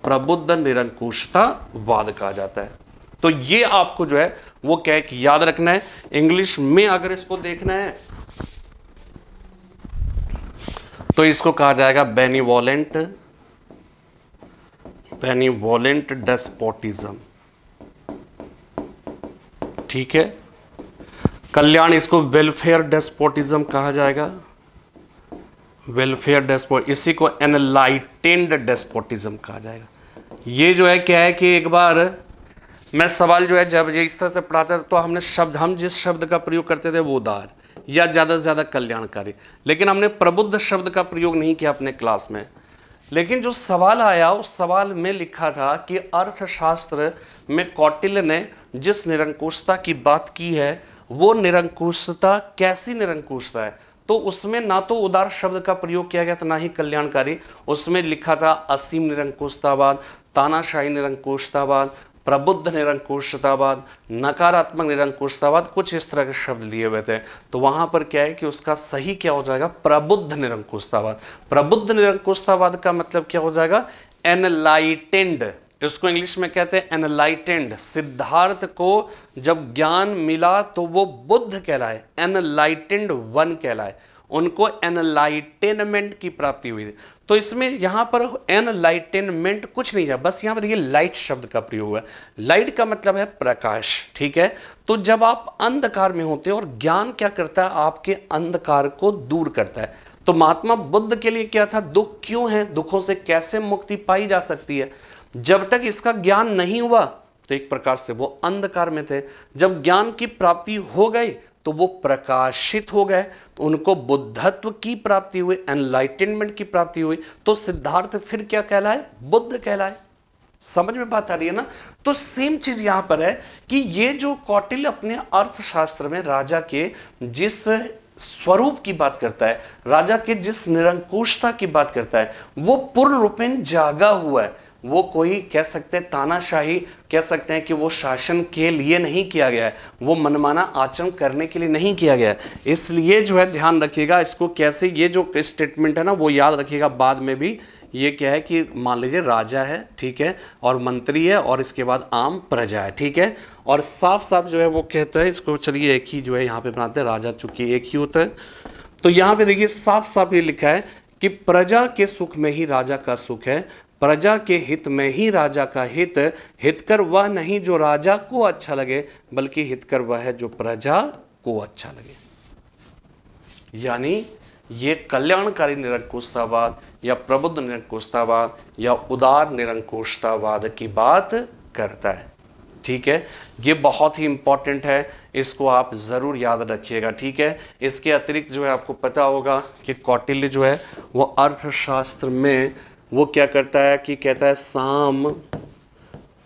प्रबुद्ध निरंकुशतावाद कहा जाता है। तो ये आपको जो है वो क्या है याद रखना है। इंग्लिश में अगर इसको देखना है तो इसको कहा जाएगा बेनिवोलेंट, बेनिवोलेंट डेस्पोटिज्म, ठीक है। कल्याण, इसको वेलफेयर डेस्पोटिज्म कहा जाएगा, वेलफेयर डेस्पोट, इसी को एनलाइटेंड डेस्पोटिज्म कहा जाएगा। ये जो है क्या है कि एक बार मैं सवाल जो है जब ये इस तरह से पढ़ाता था तो हमने शब्द, हम जिस शब्द का प्रयोग करते थे वो उदार या ज़्यादा से ज़्यादा कल्याणकारी, लेकिन हमने प्रबुद्ध शब्द का प्रयोग नहीं किया अपने क्लास में। लेकिन जो सवाल आया उस सवाल में लिखा था कि अर्थशास्त्र में कौटिल्य ने जिस निरंकुशता की बात की है वो निरंकुशता कैसी निरंकुशता है, तो उसमें ना तो उदार शब्द का प्रयोग किया गया था ना ही कल्याणकारी। उसमें लिखा था असीम निरंकुशतावाद, तानाशाही निरंकुशतावाद, प्रबुद्ध निरंकुशतावाद, नकारात्मक निरंकुशतावाद, कुछ इस तरह के शब्द लिए हुए थे। तो वहां पर क्या है कि उसका सही क्या हो जाएगा? प्रबुद्ध निरंकुशतावाद। प्रबुद्ध निरंकुशतावाद का मतलब क्या हो जाएगा? एनलाइटेंड, इसको इंग्लिश में कहते हैं एनलाइटेंड। सिद्धार्थ को जब ज्ञान मिला तो वो बुद्ध कहलाए, एनलाइटेंड वन कहलाए, उनको एनलाइटेनमेंट की प्राप्ति हुई। तो इसमें यहां पर एनलाइटेनमेंट कुछ नहीं है, बस यहां पर देखिए लाइट शब्द का प्रयोग हुआ है। लाइट का मतलब है प्रकाश, ठीक है। तो जब आप अंधकार में होते हो और ज्ञान क्या करता है? आपके अंधकार को दूर करता है। तो महात्मा बुद्ध के लिए क्या था? दुख क्यों है, दुखों से कैसे मुक्ति पाई जा सकती है? जब तक इसका ज्ञान नहीं हुआ तो एक प्रकार से वो अंधकार में थे। जब ज्ञान की प्राप्ति हो गई तो वो प्रकाशित हो गए, उनको बुद्धत्व की प्राप्ति हुई, एनलाइटेनमेंट की प्राप्ति हुई। तो सिद्धार्थ फिर क्या कहलाए? बुद्ध कहलाए। समझ में बात आ रही है ना? तो सेम चीज यहां पर है कि ये जो कौटिल्य अपने अर्थशास्त्र में राजा के जिस स्वरूप की बात करता है, राजा के जिस निरंकुशता की बात करता है, वो पूर्ण रूपेण जागा हुआ है। वो कोई कह सकते हैं तानाशाही, कह सकते हैं कि वो शासन के लिए नहीं किया गया है, वो मनमाना आचरण करने के लिए नहीं किया गया है। इसलिए जो है ध्यान रखिएगा इसको कैसे, ये जो स्टेटमेंट है ना वो याद रखिएगा बाद में भी। ये क्या है कि मान लीजिए राजा है, ठीक है, और मंत्री है, और इसके बाद आम प्रजा है, ठीक है। और साफ साफ जो है वो कहता है, इसको चलिए एक ही जो है यहाँ पे बनाते हैं, राजा चूंकि एक ही होता है। तो यहाँ पे देखिए साफ साफ ये लिखा है कि प्रजा के सुख में ही राजा का सुख है, प्रजा के हित में ही राजा का हित। हितकर वह नहीं जो राजा को अच्छा लगे, बल्कि हितकर वह है जो प्रजा को अच्छा लगे। यानी ये कल्याणकारी निरंकुशतावाद या प्रबुद्ध निरंकुशतावाद या उदार निरंकुशतावाद की बात करता है, ठीक है। ये बहुत ही इंपॉर्टेंट है, इसको आप जरूर याद रखिएगा, ठीक है। इसके अतिरिक्त जो है आपको पता होगा कि कौटिल्य जो है वो अर्थशास्त्र में वो क्या करता है कि कहता है साम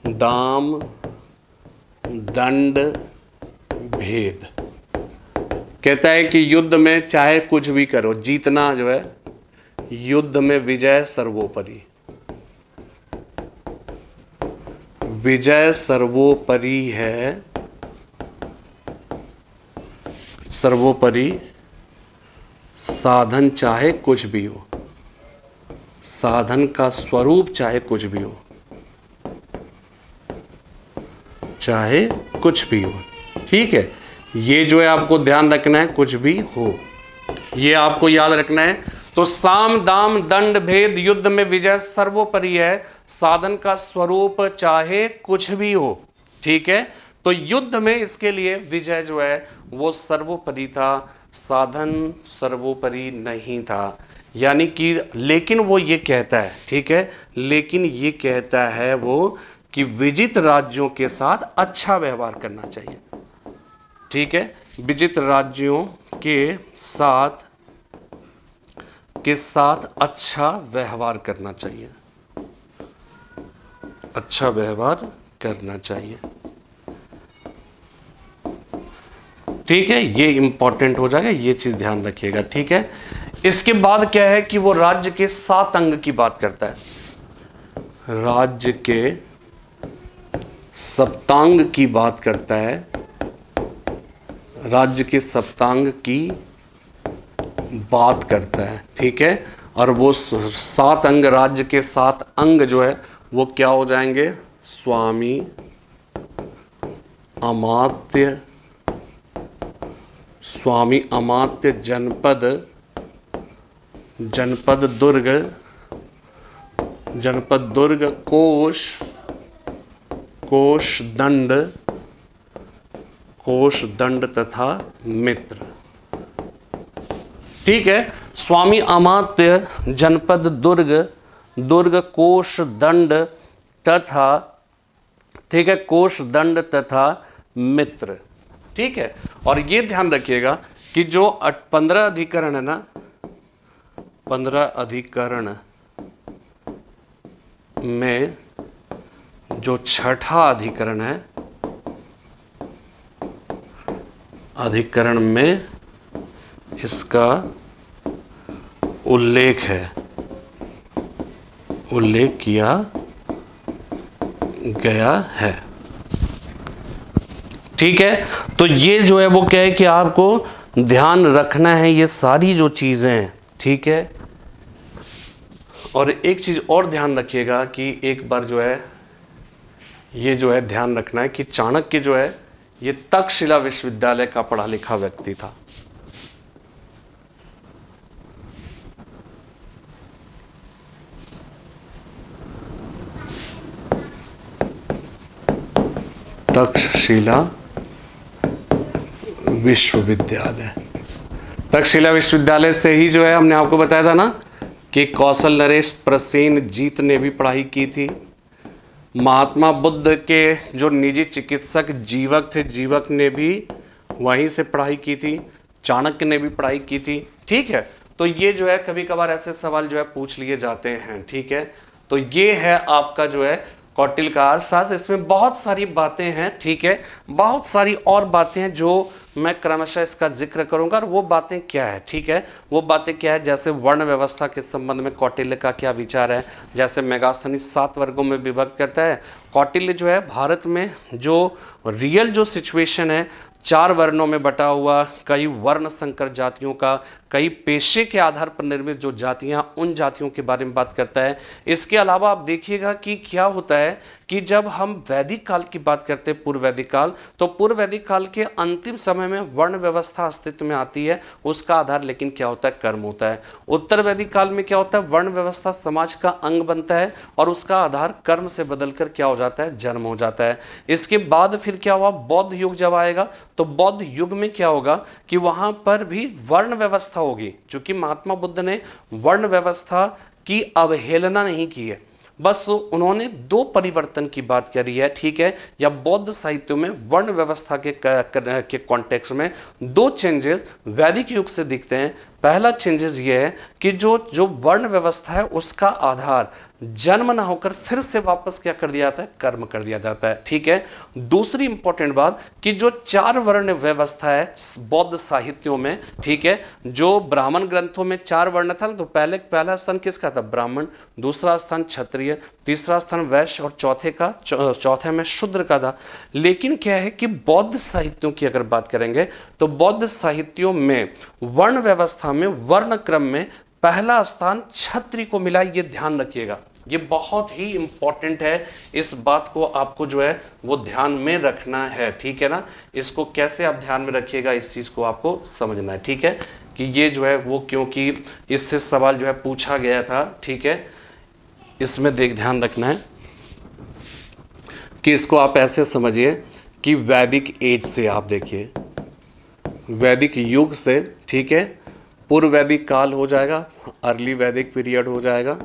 दाम दंड भेद। कहता है कि युद्ध में चाहे कुछ भी करो, जीतना जो है, युद्ध में विजय सर्वोपरि, विजय सर्वोपरि है, सर्वोपरि। साधन चाहे कुछ भी हो, साधन का स्वरूप चाहे कुछ भी हो, चाहे कुछ भी हो, ठीक है। ये जो है आपको ध्यान रखना है, कुछ भी हो, ये आपको याद रखना है। तो साम दाम दंड भेद युद्ध में विजय सर्वोपरि है, साधन का स्वरूप चाहे कुछ भी हो। ठीक है, तो युद्ध में इसके लिए विजय जो है वो सर्वोपरि था, साधन सर्वोपरि नहीं था। यानी कि लेकिन वो ये कहता है, ठीक है, लेकिन ये कहता है वो कि विजित राज्यों के साथ अच्छा व्यवहार करना चाहिए। ठीक है, विजित राज्यों के साथ अच्छा व्यवहार करना चाहिए, अच्छा व्यवहार करना चाहिए। ठीक है, ये इंपॉर्टेंट हो जाएगा, ये चीज ध्यान रखिएगा। ठीक है, इसके बाद क्या है कि वो राज्य के 7 अंग की बात करता है, राज्य के सप्तांग की बात करता है, राज्य के सप्तांग की बात करता है। ठीक है, और वो 7 अंग, राज्य के 7 अंग जो है वो क्या हो जाएंगे, स्वामी, अमात्य, स्वामी अमात्य, जनपद, जनपद दुर्ग, जनपद दुर्ग, कोष, कोष दंड, कोष दंड तथा मित्र। ठीक है, स्वामी अमात्य, जनपद दुर्ग, दुर्ग, कोष दंड तथा, ठीक है, कोष दंड तथा मित्र। ठीक है, और ये ध्यान रखिएगा कि जो 15 अधिकरण है ना, 15 अधिकरण में जो छठा अधिकरण है, अधिकरण में इसका उल्लेख है, उल्लेख किया गया है। ठीक है, तो ये जो है वो क्या है कि आपको ध्यान रखना है ये सारी जो चीजें हैं। ठीक है, और एक चीज और ध्यान रखिएगा कि एक बार जो है ये जो है ध्यान रखना है कि चाणक्य जो है ये तक्षशिला विश्वविद्यालय का पढ़ा लिखा व्यक्ति था। तक्षशिला विश्वविद्यालय, तक्षशिला विश्वविद्यालय से ही जो है हमने आपको बताया था ना कि कौशल नरेश प्रसेनजीत ने भी पढ़ाई की थी। महात्मा बुद्ध के जो निजी चिकित्सक जीवक थे, जीवक ने भी वहीं से पढ़ाई की थी, चाणक्य ने भी पढ़ाई की थी। ठीक है, तो ये जो है कभी कभार ऐसे सवाल जो है पूछ लिए जाते हैं। ठीक है, तो ये है आपका जो है कौटिल्य का अर्थशास्त्र। इसमें बहुत सारी बातें हैं। ठीक है, बहुत सारी और बातें हैं जो मैं क्रमशः इसका जिक्र करूंगा, और वो बातें क्या है। ठीक है, वो बातें क्या है, जैसे वर्ण व्यवस्था के संबंध में कौटिल्य का क्या विचार है, जैसे मेगास्थनीज 7 वर्गों में विभक्त करता है। कौटिल्य जो है भारत में जो रियल जो सिचुएशन है, 4 वर्णों में बटा हुआ, कई वर्ण संकर जातियों का, कई पेशे के आधार पर निर्मित जो जातियां, उन जातियों के बारे में बात करता है। इसके अलावा आप देखिएगा कि क्या होता है कि जब हम वैदिक काल की बात करते हैं, पूर्व वैदिक काल, तो पूर्व वैदिक काल के अंतिम समय में वर्ण व्यवस्था अस्तित्व में आती है। उसका आधार लेकिन क्या होता है, कर्म होता है। उत्तर वैदिक काल में क्या होता है, वर्ण व्यवस्था समाज का अंग बनता है और उसका आधार कर्म से बदलकर क्या हो जाता है, जन्म हो जाता है। इसके बाद फिर क्या हुआ, बौद्ध युग जब आएगा तो बौद्ध युग में क्या होगा कि वहां पर भी वर्ण व्यवस्था होगी। चूंकि महात्मा बुद्ध ने वर्ण व्यवस्था की अवहेलना नहीं की है, बस उन्होंने 2 परिवर्तन की बात करी है। ठीक है, या बौद्ध साहित्य में वर्ण व्यवस्था के कॉन्टेक्स्ट में 2 चेंजेस वैदिक युग से दिखते हैं। पहला चेंजेस ये है कि जो वर्ण व्यवस्था है उसका आधार जन्म ना होकर फिर से वापस क्या कर दिया जाता है, कर्म कर दिया जाता है। ठीक है, दूसरी इंपॉर्टेंट बात कि जो 4 वर्ण व्यवस्था है बौद्ध साहित्यों में, ठीक है, जो ब्राह्मण ग्रंथों में 4 वर्ण था, तो पहला स्थान किसका था, ब्राह्मण, दूसरा स्थान क्षत्रिय, तीसरा स्थान वैश्य और चौथे में शूद्र का था। लेकिन क्या है कि बौद्ध साहित्यों की अगर बात करेंगे तो बौद्ध साहित्यों में वर्ण व्यवस्था में, वर्ण क्रम में पहला स्थान क्षत्रिय को मिला। ये ध्यान रखिएगा, ये बहुत ही इंपॉर्टेंट है, इस बात को आपको जो है वो ध्यान में रखना है, ठीक है ना। इसको कैसे आप ध्यान में रखिएगा, इस चीज को आपको समझना है, ठीक है, कि ये जो है वो क्योंकि इससे सवाल जो है पूछा गया था, ठीक है। इसमें ध्यान रखना है कि इसको आप ऐसे समझिए कि वैदिक एज से आप देखिए, वैदिक युग से, ठीक है, पूर्व वैदिक काल हो जाएगा, अर्ली वैदिक पीरियड हो जाएगा,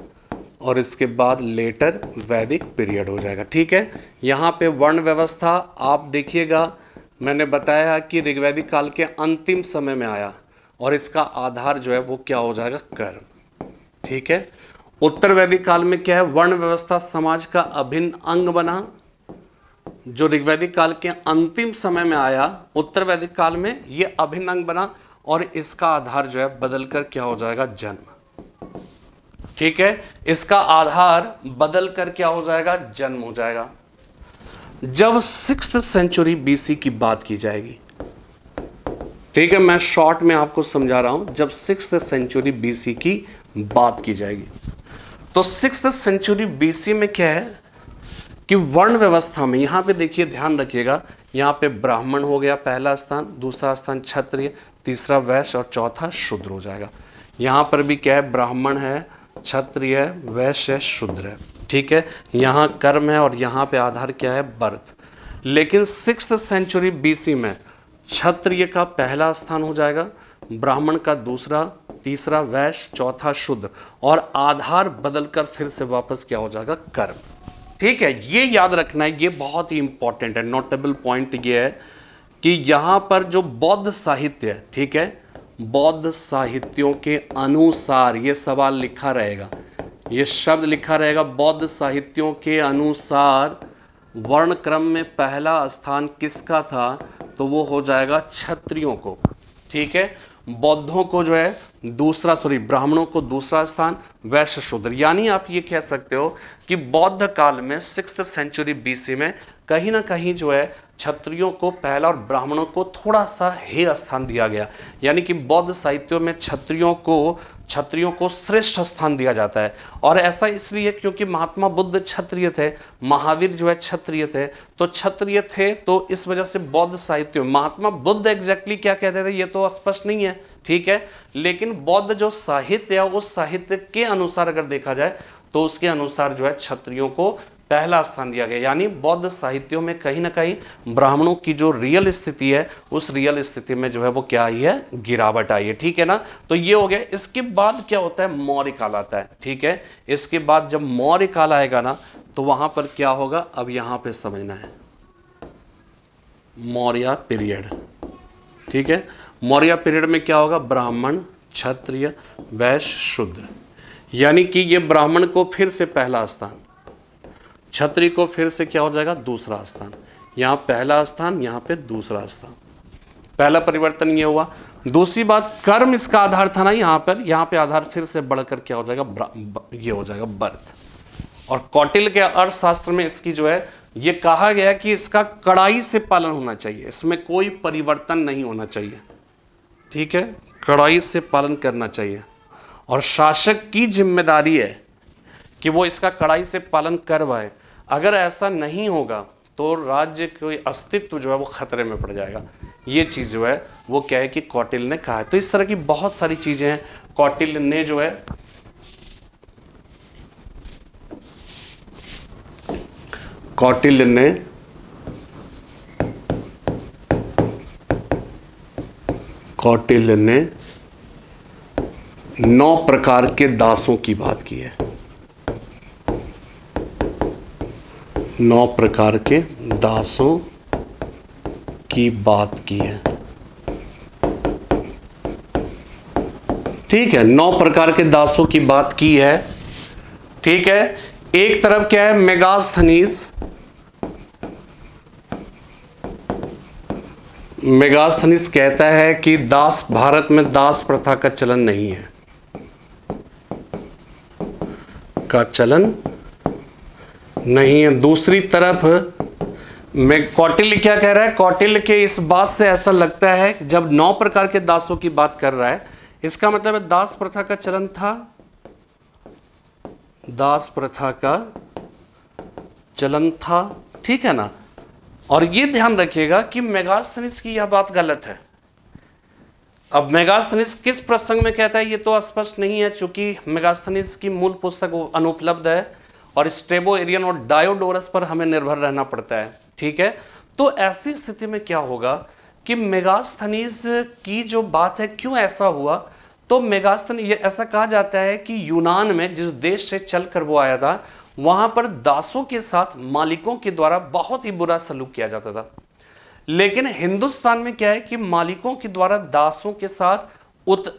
और इसके बाद लेटर वैदिक पीरियड हो जाएगा, ठीक है। यहाँ पे वर्ण व्यवस्था आप देखिएगा, मैंने बताया कि ऋग्वैदिक काल के अंतिम समय में आया, और इसका आधार जो है वो क्या हो जाएगा, कर्म, ठीक है। उत्तर वैदिक काल में क्या है, वर्ण व्यवस्था समाज का अभिन्न अंग बना, जो ऋग्वैदिक काल के अंतिम समय में आया, उत्तर वैदिक काल में ये अभिन्न अंग बना, और इसका आधार जो है बदलकर क्या हो जाएगा, जन्म, ठीक है। इसका आधार बदलकर क्या हो जाएगा, जन्म हो जाएगा। जब 6th सेंचुरी BC की बात की जाएगी, ठीक है, मैं शॉर्ट में आपको समझा रहा हूं, जब 6th सेंचुरी BC की बात की जाएगी, तो 6th सेंचुरी BC में क्या है कि वर्ण व्यवस्था में, यहां पे देखिए, ध्यान रखिएगा, यहां पे ब्राह्मण हो गया पहला स्थान, दूसरा स्थान क्षत्रिय, तीसरा वैश्य, और चौथा शूद्र हो जाएगा। यहां पर भी क्या है, ब्राह्मण है, क्षत्रिय है, वैश्य है, शूद्र है, ठीक है। यहाँ कर्म है, और यहाँ पे आधार क्या है, बर्थ। लेकिन 6th सेंचुरी BC में क्षत्रिय का पहला स्थान हो जाएगा, ब्राह्मण का दूसरा, तीसरा वैश्य, चौथा शूद्र, और आधार बदलकर फिर से वापस क्या हो जाएगा, कर्म, ठीक है। ये याद रखना है, ये बहुत ही इंपॉर्टेंट है। नोटेबल पॉइंट ये है कि यहाँ पर जो बौद्ध साहित्य है, ठीक है, बौद्ध साहित्यों के अनुसार ये सवाल लिखा रहेगा, ये शब्द लिखा रहेगा, बौद्ध साहित्यों के अनुसार वर्ण क्रम में पहला स्थान किसका था, तो वो हो जाएगा क्षत्रियों को, ठीक है। बौद्धों को जो है दूसरा, ब्राह्मणों को दूसरा स्थान, वैश्य शूद्र। यानी आप ये कह सकते हो कि बौद्ध काल में 6th सेंचुरी BC में कहीं ना कहीं जो है क्षत्रियों को पहला और ब्राह्मणों को थोड़ा सा हे स्थान दिया गया। यानी कि बौद्ध साहित्यों में क्षत्रियों को श्रेष्ठ स्थान दिया जाता है, और ऐसा इसलिए क्योंकि महात्मा बुद्ध क्षत्रिय थे, महावीर जो है क्षत्रिय थे, तो क्षत्रिय थे, तो इस वजह से बौद्ध साहित्य, महात्मा बुद्ध एग्जैक्टली क्या कहते थे ये तो स्पष्ट नहीं है, ठीक है, लेकिन बौद्ध जो साहित्य है उस साहित्य के अनुसार अगर देखा जाए तो उसके अनुसार जो है क्षत्रियों को पहला स्थान दिया गया। यानी बौद्ध साहित्यों में कहीं ना कहीं ब्राह्मणों की जो रियल स्थिति है, उस रियल स्थिति में जो है वो क्या आई है, गिरावट आई है, ठीक है ना। तो ये हो गया। इसके बाद क्या होता है, मौर्य काल आता है, ठीक है। इसके बाद जब मौर्य काल आएगा ना, तो वहां पर क्या होगा, अब यहां पे समझना है, मौर्य पीरियड, ठीक है। मौर्य पीरियड में क्या होगा, ब्राह्मण, क्षत्रिय, वैश्य, शूद्र। यानी कि ये ब्राह्मण को फिर से पहला स्थान, क्षत्रिय को फिर से क्या हो जाएगा, दूसरा स्थान, यहाँ पहला स्थान, यहाँ पे दूसरा स्थान। पहला परिवर्तन ये हुआ। दूसरी बात, कर्म इसका आधार था ना, यहाँ पे आधार फिर से बढ़कर क्या हो जाएगा, ये हो जाएगा बर्थ। और कौटिल्य के अर्थशास्त्र में इसकी जो है ये कहा गया कि इसका कड़ाई से पालन होना चाहिए, इसमें कोई परिवर्तन नहीं होना चाहिए, ठीक है, कड़ाई से पालन करना चाहिए, और शासक की जिम्मेदारी है कि वो इसका कड़ाई से पालन करवाए। अगर ऐसा नहीं होगा तो राज्य के अस्तित्व जो है वो खतरे में पड़ जाएगा। ये चीज़ जो है वो क्या है कि कौटिल्य ने कहा है। तो इस तरह की बहुत सारी चीज़ें हैं कौटिल्य ने जो है कौटिल्य ने 9 प्रकार के दासों की बात की है। 9 प्रकार के दासों की बात की है, ठीक है। 9 प्रकार के दासों की बात की है, ठीक है। एक तरफ क्या है, मेगास्थनीज, मेगास्थनीज कहता है कि दास, भारत में दास प्रथा का चलन नहीं है, का चलन नहीं है। दूसरी तरफ कौटिल्य क्या कह रहा है, कौटिल्य के इस बात से ऐसा लगता है कि जब 9 प्रकार के दासों की बात कर रहा है, इसका मतलब है दास प्रथा का चलन था, दास प्रथा का चलन था, ठीक है ना। और ये ध्यान रखिएगा कि मेगास्थनीज की यह बात गलत है। अब मेगास्थनीज किस प्रसंग में कहता है ये तो स्पष्ट नहीं है, चूंकि मेगास्थनीज की मूल पुस्तक अनुपलब्ध है और स्ट्रेबो, एरियन और डायोडोरस पर हमें निर्भर रहना पड़ता है, ठीक है। तो ऐसी स्थिति में क्या होगा कि मेगास्थनीज की जो बात है, क्यों ऐसा हुआ, तो मेगास्थनीज ऐसा कहा जाता है कि यूनान में जिस देश से चलकर वो आया था, वहां पर दासों के साथ मालिकों के द्वारा बहुत ही बुरा सलूक किया जाता था। लेकिन हिंदुस्तान में क्या है कि मालिकों के द्वारा दासों के साथ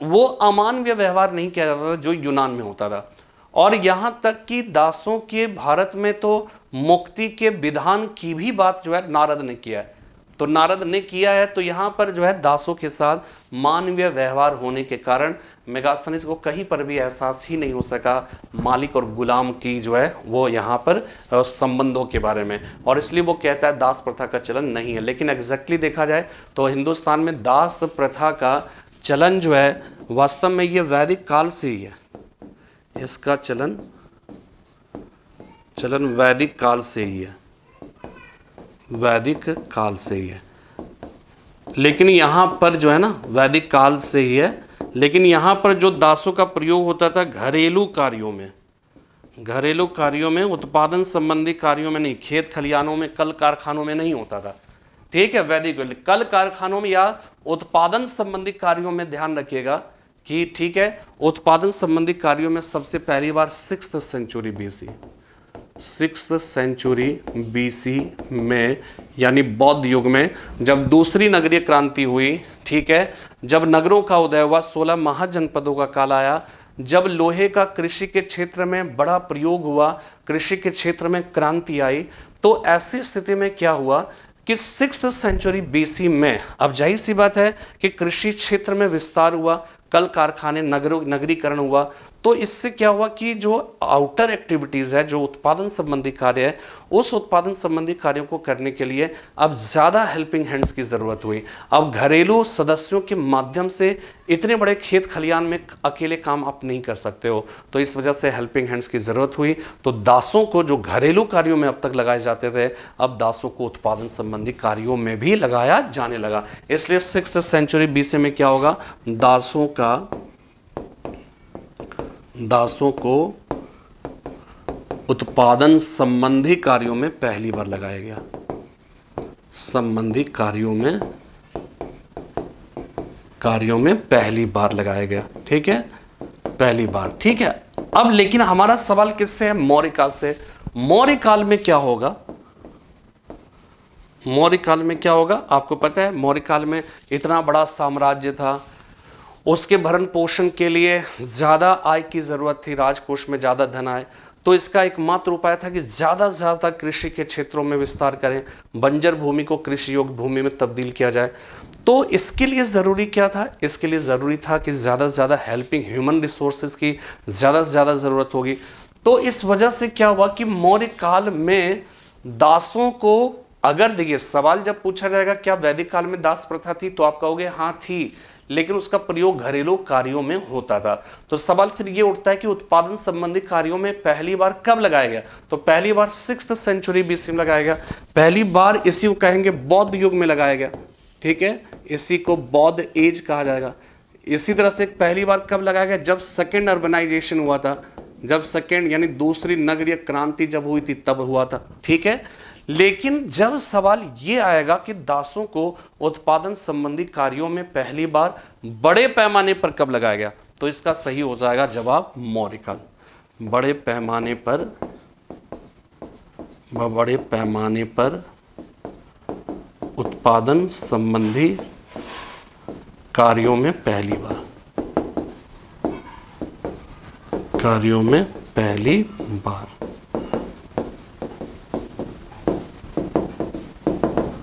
वो अमानवीय व्यवहार नहीं किया जाता था जो यूनान में होता था। और यहां तक कि दासों के भारत में तो मुक्ति के विधान की भी बात जो है नारद ने किया है। तो नारद ने किया है, तो यहां पर जो है दासों के साथ मानवीय व्यवहार होने के कारण मेगास्थनीज को कहीं पर भी एहसास ही नहीं हो सका मालिक और गुलाम की जो है वो यहाँ पर संबंधों के बारे में, और इसलिए वो कहता है दास प्रथा का चलन नहीं है। लेकिन एग्जैक्टली देखा जाए तो हिंदुस्तान में दास प्रथा का चलन जो है वास्तव में ये वैदिक काल से ही है। इसका चलन वैदिक काल से ही है, वैदिक काल से ही है। लेकिन यहाँ पर जो है ना वैदिक काल से ही है, लेकिन यहाँ पर जो दासों का प्रयोग होता था घरेलू कार्यों में, उत्पादन संबंधी कार्यों में नहीं, खेत खलियानों में, कल कारखानों में नहीं होता था, ठीक है। वैदिक कल कारखानों में या उत्पादन संबंधी कार्यों में ध्यान रखिएगा कि ठीक है, उत्पादन संबंधी कार्यों में सबसे पहली बार 6th सेंचुरी बीसी में, यानी बौद्ध युग में, जब दूसरी नगरीय क्रांति हुई, ठीक है, जब नगरों का उदय हुआ, 16 महाजनपदों का काल आया, जब लोहे का कृषि के क्षेत्र में बड़ा प्रयोग हुआ, कृषि के क्षेत्र में क्रांति आई, तो ऐसी स्थिति में क्या हुआ कि 6th सेंचुरी बीसी में अब जाहिर सी बात है कि कृषि क्षेत्र में विस्तार हुआ, कल कारखाने, नगरीकरण हुआ। तो इससे क्या हुआ कि जो आउटर एक्टिविटीज है, जो उत्पादन संबंधी कार्य है, उस उत्पादन संबंधी कार्यों को करने के लिए अब ज्यादा हेल्पिंग हैंड्स की जरूरत हुई। अब घरेलू सदस्यों के माध्यम से इतने बड़े खेत खलियान में अकेले काम आप नहीं कर सकते हो, तो इस वजह से हेल्पिंग हैंड्स की जरूरत हुई। तो दासों को जो घरेलू कार्यों में अब तक लगाए जाते थे, अब दासों को उत्पादन संबंधी कार्यों में भी लगाया जाने लगा। इसलिए 6th सेंचुरी बीसी में क्या होगा, दासों को उत्पादन संबंधी कार्यों में पहली बार लगाया गया, संबंधी कार्यों में पहली बार लगाया गया, ठीक है, पहली बार, ठीक है। अब लेकिन हमारा सवाल किससे है, मौर्य काल से। मौर्य काल में क्या होगा, मौर्य काल में क्या होगा आपको पता है। मौर्य काल में इतना बड़ा साम्राज्य था, उसके भरण पोषण के लिए ज़्यादा आय की ज़रूरत थी, राजकोष में ज़्यादा धन आए, तो इसका एकमात्र उपाय था कि ज़्यादा से ज़्यादा कृषि के क्षेत्रों में विस्तार करें, बंजर भूमि को कृषि योग्य भूमि में तब्दील किया जाए। तो इसके लिए ज़रूरी क्या था, इसके लिए ज़रूरी था कि ज़्यादा से ज़्यादा हेल्पिंग ह्यूमन रिसोर्सेज की ज़्यादा से ज़्यादा ज़रूरत होगी। तो इस वजह से क्या हुआ कि मौर्य काल में दासों को, अगर देखिए सवाल जब पूछा जाएगा क्या वैदिक काल में दास प्रथा थी, तो आप कहोगे हाँ थी, लेकिन उसका प्रयोग घरेलू कार्यों में होता था। तो सवाल फिर ये उठता है कि उत्पादन संबंधी कार्यों में पहली बार कब लगाया गया, तो पहली बार 6th सेंचुरी बीसी में लगाया गया। पहली बार इसी को कहेंगे बौद्ध युग में लगाया गया, ठीक है, इसी को बौद्ध एज कहा जाएगा। इसी तरह से पहली बार कब लगाया गया, जब सेकेंड अर्बनाइजेशन हुआ था, जब सेकेंड यानी दूसरी नगरीय क्रांति जब हुई थी तब हुआ था, ठीक है। लेकिन जब सवाल ये आएगा कि दासों को उत्पादन संबंधी कार्यों में पहली बार बड़े पैमाने पर कब लगाया गया, तो इसका सही हो जाएगा जवाब मौर्य काल। बड़े पैमाने पर उत्पादन संबंधी कार्यों में पहली बार,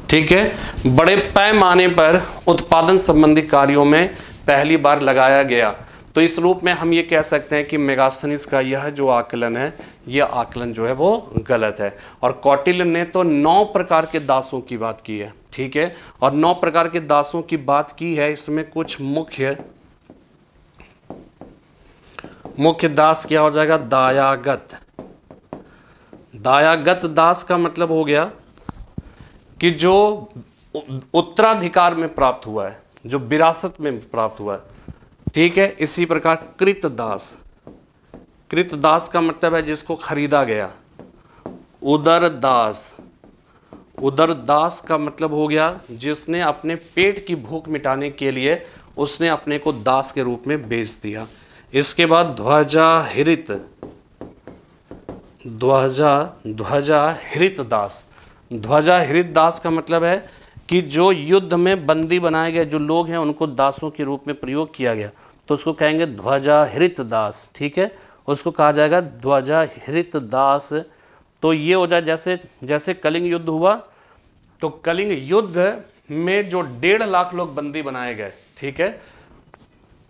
ठीक है, बड़े पैमाने पर उत्पादन संबंधी कार्यों में पहली बार लगाया गया। तो इस रूप में हम ये कह सकते हैं कि मेगास्थनीज का यह जो आकलन है, यह आकलन जो है वो गलत है। और कौटिल्य ने तो 9 प्रकार के दासों की बात की है, ठीक है, और 9 प्रकार के दासों की बात की है। इसमें कुछ मुख्य मुख्य दास क्या हो जाएगा? दायागत। दायागत दास का मतलब हो गया कि जो उत्तराधिकार में प्राप्त हुआ है, जो विरासत में प्राप्त हुआ है, ठीक है। इसी प्रकार कृत दास, कृत दास का मतलब है जिसको खरीदा गया। उदर दास, उदर दास का मतलब हो गया जिसने अपने पेट की भूख मिटाने के लिए उसने अपने को दास के रूप में बेच दिया। इसके बाद ध्वजाहृत, ध्वजाहृत दास। ध्वजाहृत दास का मतलब है कि जो युद्ध में बंदी बनाए गए जो लोग हैं उनको दासों के रूप में प्रयोग किया गया, तो उसको कहेंगे ध्वजाहृत दास, ठीक है। उसको कहा जाएगा ध्वजाहृत दास। तो ये हो जाए जैसे जैसे कलिंग युद्ध हुआ, तो कलिंग युद्ध में जो 1.5 लाख लोग बंदी बनाए गए, ठीक है,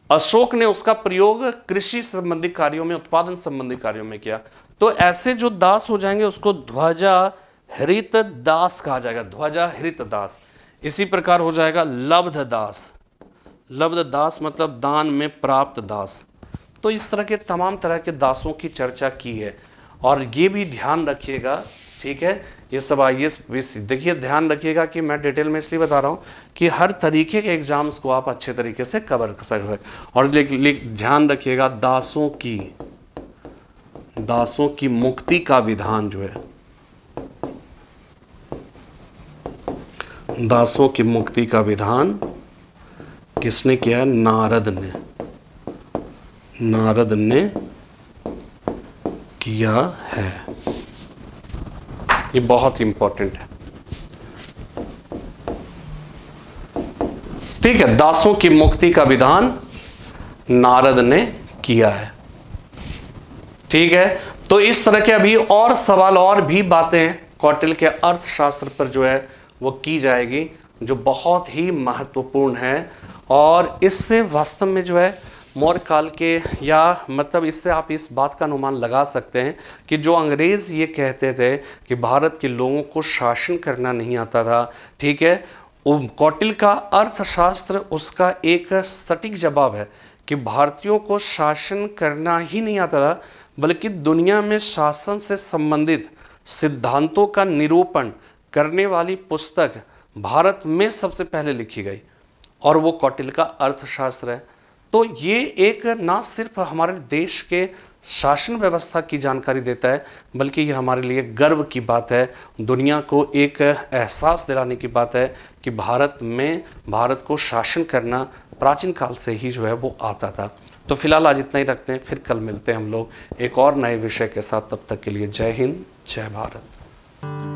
अशोक ने उसका प्रयोग कृषि संबंधी कार्यों में, उत्पादन संबंधी कार्यों में किया। तो ऐसे जो दास हो जाएंगे उसको ध्वजाहृत दास कहा जाएगा, ध्वजाहृत दास। इसी प्रकार हो जाएगा लब्ध दास। लब्ध दास मतलब दान में प्राप्त दास। तो इस तरह के तमाम तरह के दासों की चर्चा की है। और ये भी ध्यान रखिएगा, ठीक है, ये सब IAS देखिए ध्यान रखिएगा कि मैं डिटेल में इसलिए बता रहा हूँ कि हर तरीके के एग्जाम्स को आप अच्छे तरीके से कवर कर सकें। और ध्यान रखिएगा दासों की मुक्ति का विधान जो है, दासों की मुक्ति का विधान किसने किया है? नारद ने, नारद ने किया है। ये बहुत इंपॉर्टेंट है, ठीक है। दासों की मुक्ति का विधान नारद ने किया है, ठीक है। तो इस तरह के अभी और सवाल और भी बातें कौटिल्य के अर्थशास्त्र पर जो है वो की जाएगी, जो बहुत ही महत्वपूर्ण है। और इससे वास्तव में जो है मौर्य काल के, या मतलब इससे आप इस बात का अनुमान लगा सकते हैं कि जो अंग्रेज ये कहते थे कि भारत के लोगों को शासन करना नहीं आता था, ठीक है, कौटिल्य का अर्थशास्त्र उसका एक सटीक जवाब है कि भारतीयों को शासन करना ही नहीं आता था, बल्कि दुनिया में शासन से संबंधित सिद्धांतों का निरूपण करने वाली पुस्तक भारत में सबसे पहले लिखी गई, और वो कौटिल्य का अर्थशास्त्र है। तो ये एक ना सिर्फ हमारे देश के शासन व्यवस्था की जानकारी देता है, बल्कि ये हमारे लिए गर्व की बात है, दुनिया को एक एहसास दिलाने की बात है कि भारत को शासन करना प्राचीन काल से ही जो है वो आता था। तो फिलहाल आज इतना ही रखते हैं, फिर कल मिलते हैं हम लोग एक और नए विषय के साथ। तब तक के लिए जय हिंद, जय भारत।